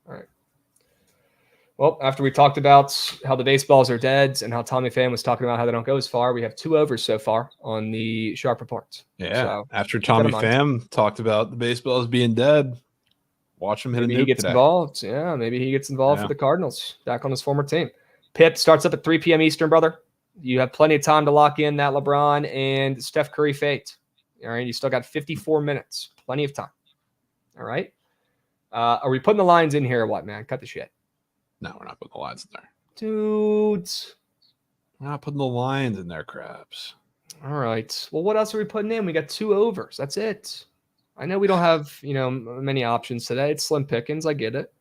All right. Well, after we talked about how the baseballs are dead and how Tommy Pham was talking about how they don't go as far, we have 2 overs so far on the Sharp Report. Yeah. So after keep that Tommy in mind. Pham talked about the baseballs being dead, watch him hit Maybe a he nuke gets today. involved. Yeah, maybe he gets involved Yeah. for the Cardinals, back on his former team. Pitt starts up at 3 p.m. Eastern, brother. You have plenty of time to lock in that LeBron and Steph Curry fate. All right, you still got 54 minutes. Plenty of time. All right. Are we putting the lines in here or what, man? Cut the shit. No, we're not putting the lines in there. Dudes. We're not putting the lines in there, Krabs. All right. Well, what else are we putting in? We got 2 overs. That's it. I know we don't have, many options today. It's slim pickings. I get it.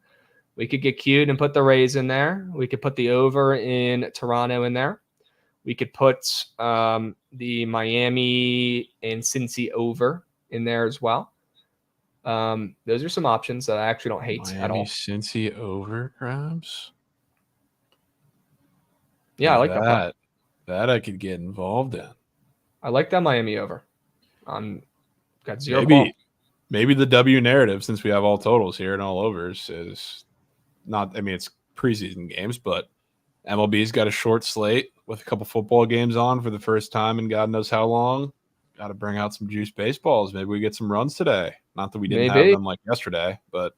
We could get cute and put the Rays in there. We could put the over in Toronto in there. We could put the Miami and Cincy over in there as well. Those are some options that I actually don't hate at all. Miami Cincy over, Krabs. Yeah, I like that play. That I could get involved in. I like that Miami over. Got 0 ball. Maybe the W narrative, since we have all totals here and all overs, is not. I mean, it's preseason games, but MLB's got a short slate with a couple football games on for the first time in God knows how long. Got to bring out some juice baseballs. Maybe we get some runs today. Not that we didn't have them like yesterday, but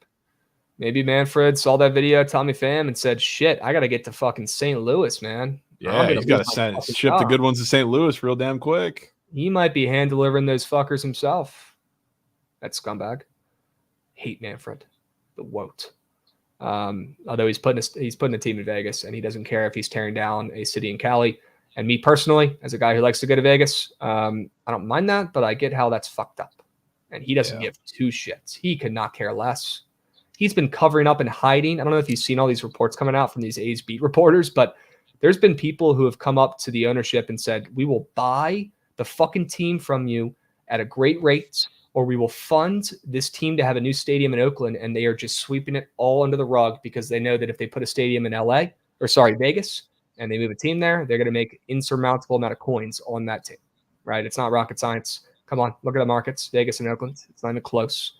maybe Manfred saw that video of Tommy Pham and said, "Shit, I got to get to fucking St. Louis, man." Yeah, he's got to ship the good ones to St. Louis real damn quick. He might be hand delivering those fuckers himself. That scumbag. Hate Manfred, the woat. Although he's putting a team in Vegas, and he doesn't care if he's tearing down a city in Cali. And me personally, as a guy who likes to go to Vegas, I don't mind that, but I get how that's fucked up. And he doesn't give 2 shits. He could not care less. He's been covering up and hiding. I don't know if you've seen all these reports coming out from these A's beat reporters, but there's been people who have come up to the ownership and said, "We will buy the fucking team from you at a great rate, or we will fund this team to have a new stadium in Oakland," and they are just sweeping it all under the rug because they know that if they put a stadium in Vegas, and they move a team there, they're going to make insurmountable amount of coins on that team, right? It's not rocket science. Come on, look at the markets, Vegas and Oakland. It's not even close.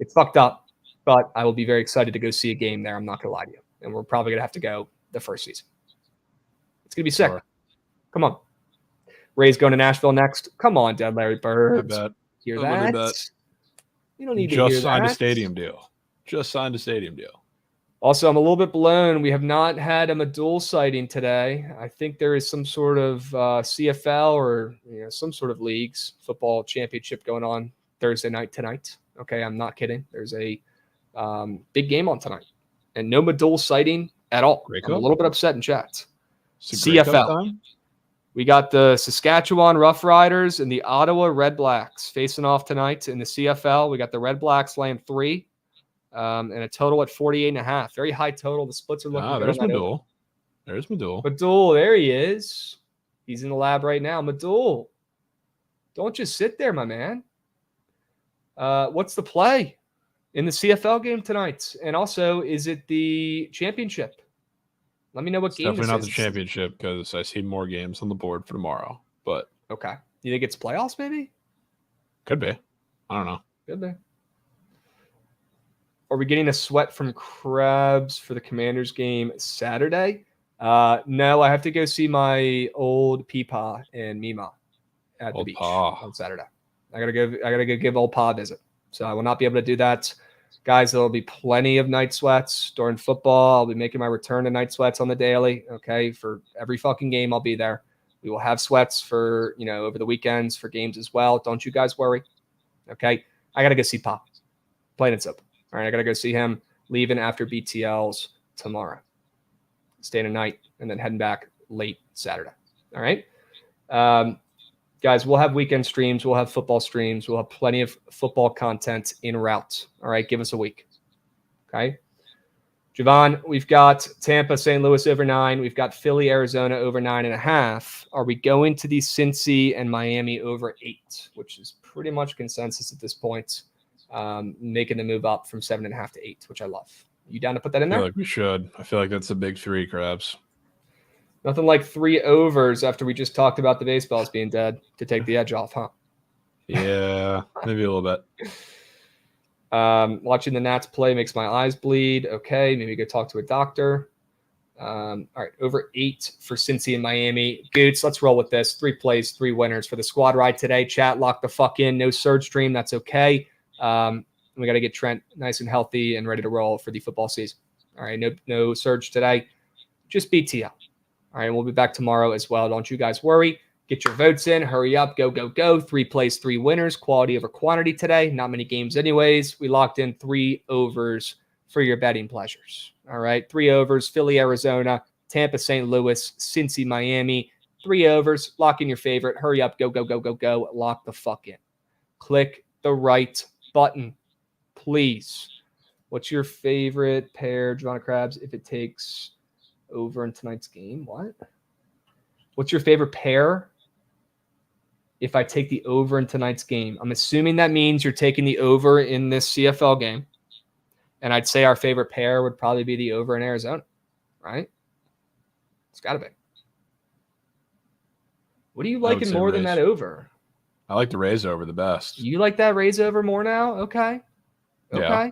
It's fucked up, but I will be very excited to go see a game there. I'm not going to lie to you. And we're probably going to have to go the first season. It's going to be sick. Sure. Come on. Rays going to Nashville next. Come on, Dead Larry Bird. Hear that? You don't need to hear that. Just signed a stadium deal. Also, I'm a little bit blown. We have not had a Madul sighting today. I think there is some sort of CFL or some sort of leagues football championship going on Thursday night tonight. Okay, I'm not kidding. There's a big game on tonight, and no Madul sighting at all. I'm a little bit upset in chat. CFL. We got the Saskatchewan Roughriders and the Ottawa Red Blacks facing off tonight in the CFL. We got the Red Blacks laying 3. And a total at 48.5. Very high total. The splits are looking good. There's Madul. There's Madul. Madul, there he is. He's in the lab right now. Madul, don't just sit there, my man. What's the play in the CFL game tonight? And also, is it the championship? Let me know what game. Definitely not the championship because I see more games on the board for tomorrow. But okay, you think it's playoffs? Maybe. Could be. I don't know. Could be. Are we getting a sweat from Krabs for the Commanders game Saturday? No, I have to go see my old Peepaw and Mima at the beach on Saturday. I gotta go give old Pa a visit. So I will not be able to do that. Guys, there'll be plenty of night sweats during football. I'll be making my return to night sweats on the daily. Okay. For every fucking game, I'll be there. We will have sweats for, over the weekends for games as well. Don't you guys worry. Okay. I gotta go see Pa. Plain and simple. All right, I got to go see him leaving after BTLs tomorrow. Staying a night and then heading back late Saturday. All right. Guys, we'll have weekend streams. We'll have football streams. We'll have plenty of football content en route. All right, give us a week. Okay. Jovan, we've got Tampa, St. Louis over 9. We've got Philly, Arizona over 9.5. Are we going to the Cincy and Miami over 8, which is pretty much consensus at this point? Making the move up from 7.5 to 8, which I love. You down to put that in there? I feel like we should. I feel like that's a big 3, Krabs. Nothing like 3 overs after we just talked about the baseballs being dead to take the edge off, huh? Yeah, maybe a little bit. Watching the Nats play makes my eyes bleed. Okay, maybe go talk to a doctor. All right, over 8 for Cincy and Miami. Goots, let's roll with this. 3 plays, 3 winners for the squad ride today. Chat, lock the fuck in. No surge stream. That's okay. We got to get Trent nice and healthy and ready to roll for the football season. All right, no surge today. Just BTL. All right, we'll be back tomorrow as well. Don't you guys worry. Get your votes in. Hurry up. Go, go, go. 3 plays, 3 winners. Quality over quantity today. Not many games anyways. We locked in 3 overs for your betting pleasures. All right, 3 overs. Philly, Arizona. Tampa, St. Louis. Cincy, Miami. 3 overs. Lock in your favorite. Hurry up. Go, go, go, go, go. Lock the fuck in. Click the right button, please. What's your favorite pair, Jovan Krabs, if it takes over in tonight's game? What? What's your favorite pair if I take the over in tonight's game? I'm assuming that means you're taking the over in this CFL game. And I'd say our favorite pair would probably be the over in Arizona, right? It's got to be. What are you liking more than that over? I like the Rays over the best. You like that Rays over more now? Okay. Okay. Yeah.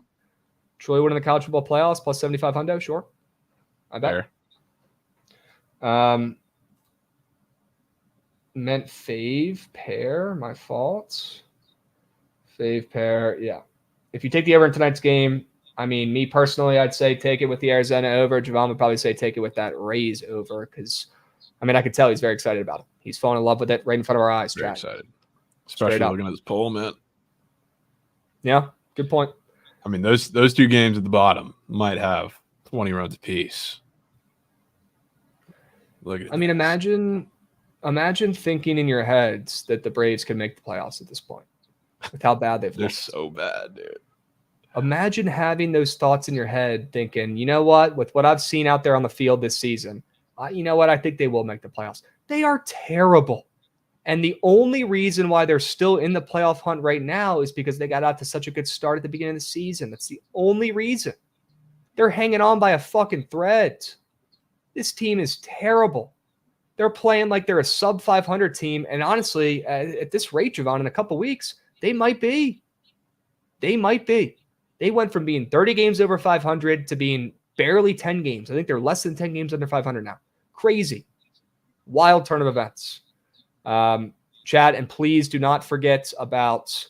Troy winning the college football playoffs plus 75 hundo, sure. I bet. Meant fave pair, my fault. Fave pair, yeah. If you take the over in tonight's game, I mean, me personally, I'd say take it with the Arizona over. Jovan would probably say take it with that Rays over because, I mean, I could tell he's very excited about it. He's falling in love with it right in front of our eyes. Very excited. Especially looking at this poll, man. Yeah, good point. I mean, those 2 games at the bottom might have 20 runs apiece. Look at. I mean, imagine thinking in your heads that the Braves can make the playoffs at this point with how bad they've They're looked. so bad, dude. Imagine having those thoughts in your head, thinking, you know what? With what I've seen out there on the field this season, you know what? I think they will make the playoffs. They are terrible. And the only reason why they're still in the playoff hunt right now is because they got out to such a good start at the beginning of the season. That's the only reason. They're hanging on by a fucking thread. This team is terrible. They're playing like they're a sub 500 team. And honestly, at this rate, Jovan, in a couple weeks, they might be. They might be. They went from being 30 games over 500 to being barely 10 games. I think they're less than 10 games under 500 now. Crazy. Wild turn of events. Chat, and please do not forget about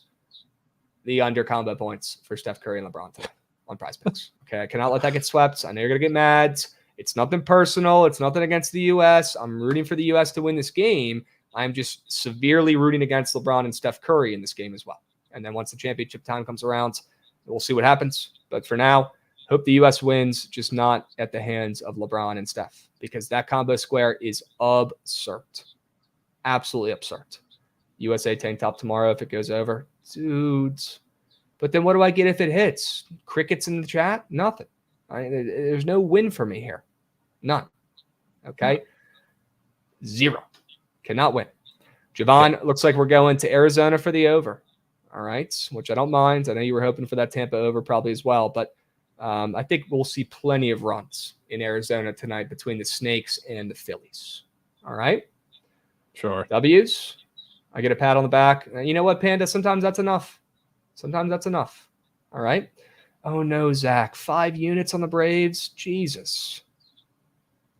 the under combo points for Steph Curry and LeBron today on PrizePicks. Okay, I cannot let that get swept. I know you're going to get mad. It's nothing personal. It's nothing against the U.S. I'm rooting for the U.S. to win this game. I'm just severely rooting against LeBron and Steph Curry in this game as well. And then once the championship time comes around, we'll see what happens. But for now, hope the U.S. wins, just not at the hands of LeBron and Steph, because that combo square is absurd. Absolutely absurd. USA tank top tomorrow if it goes over. Dudes. But then what do I get if it hits? Crickets in the chat? Nothing. There's no win for me here. None. Okay? 0. Cannot win. Jovan, looks like we're going to Arizona for the over. All right, which I don't mind. I know you were hoping for that Tampa over probably as well, but I think we'll see plenty of runs in Arizona tonight between the Snakes and the Phillies. All right? Sure. W's. I get a pat on the back. You know what, Panda? Sometimes that's enough. Sometimes that's enough. All right? Oh, no, Zach. 5 units on the Braves? Jesus.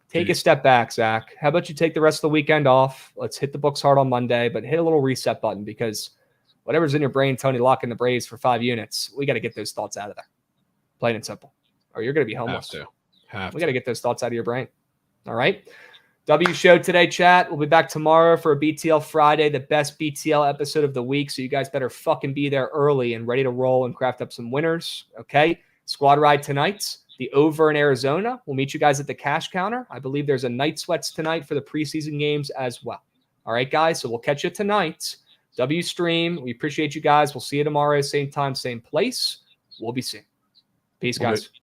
Take a step back, Zach. How about you take the rest of the weekend off? Let's hit the books hard on Monday, but hit a little reset button because whatever's in your brain, Tony, locking the Braves for 5 units, we got to get those thoughts out of there. Plain and simple. Or you're going to be homeless. We got to get those thoughts out of your brain. All right? W show today, chat. We'll be back tomorrow for a BTL Friday, the best BTL episode of the week. So you guys better fucking be there early and ready to roll and craft up some winners. Okay? Squad ride tonight. The over in Arizona. We'll meet you guys at the cash counter. I believe there's a night sweats tonight for the preseason games as well. All right, guys. So we'll catch you tonight. W stream. We appreciate you guys. We'll see you tomorrow. Same time, same place. We'll be seeing. Peace, guys.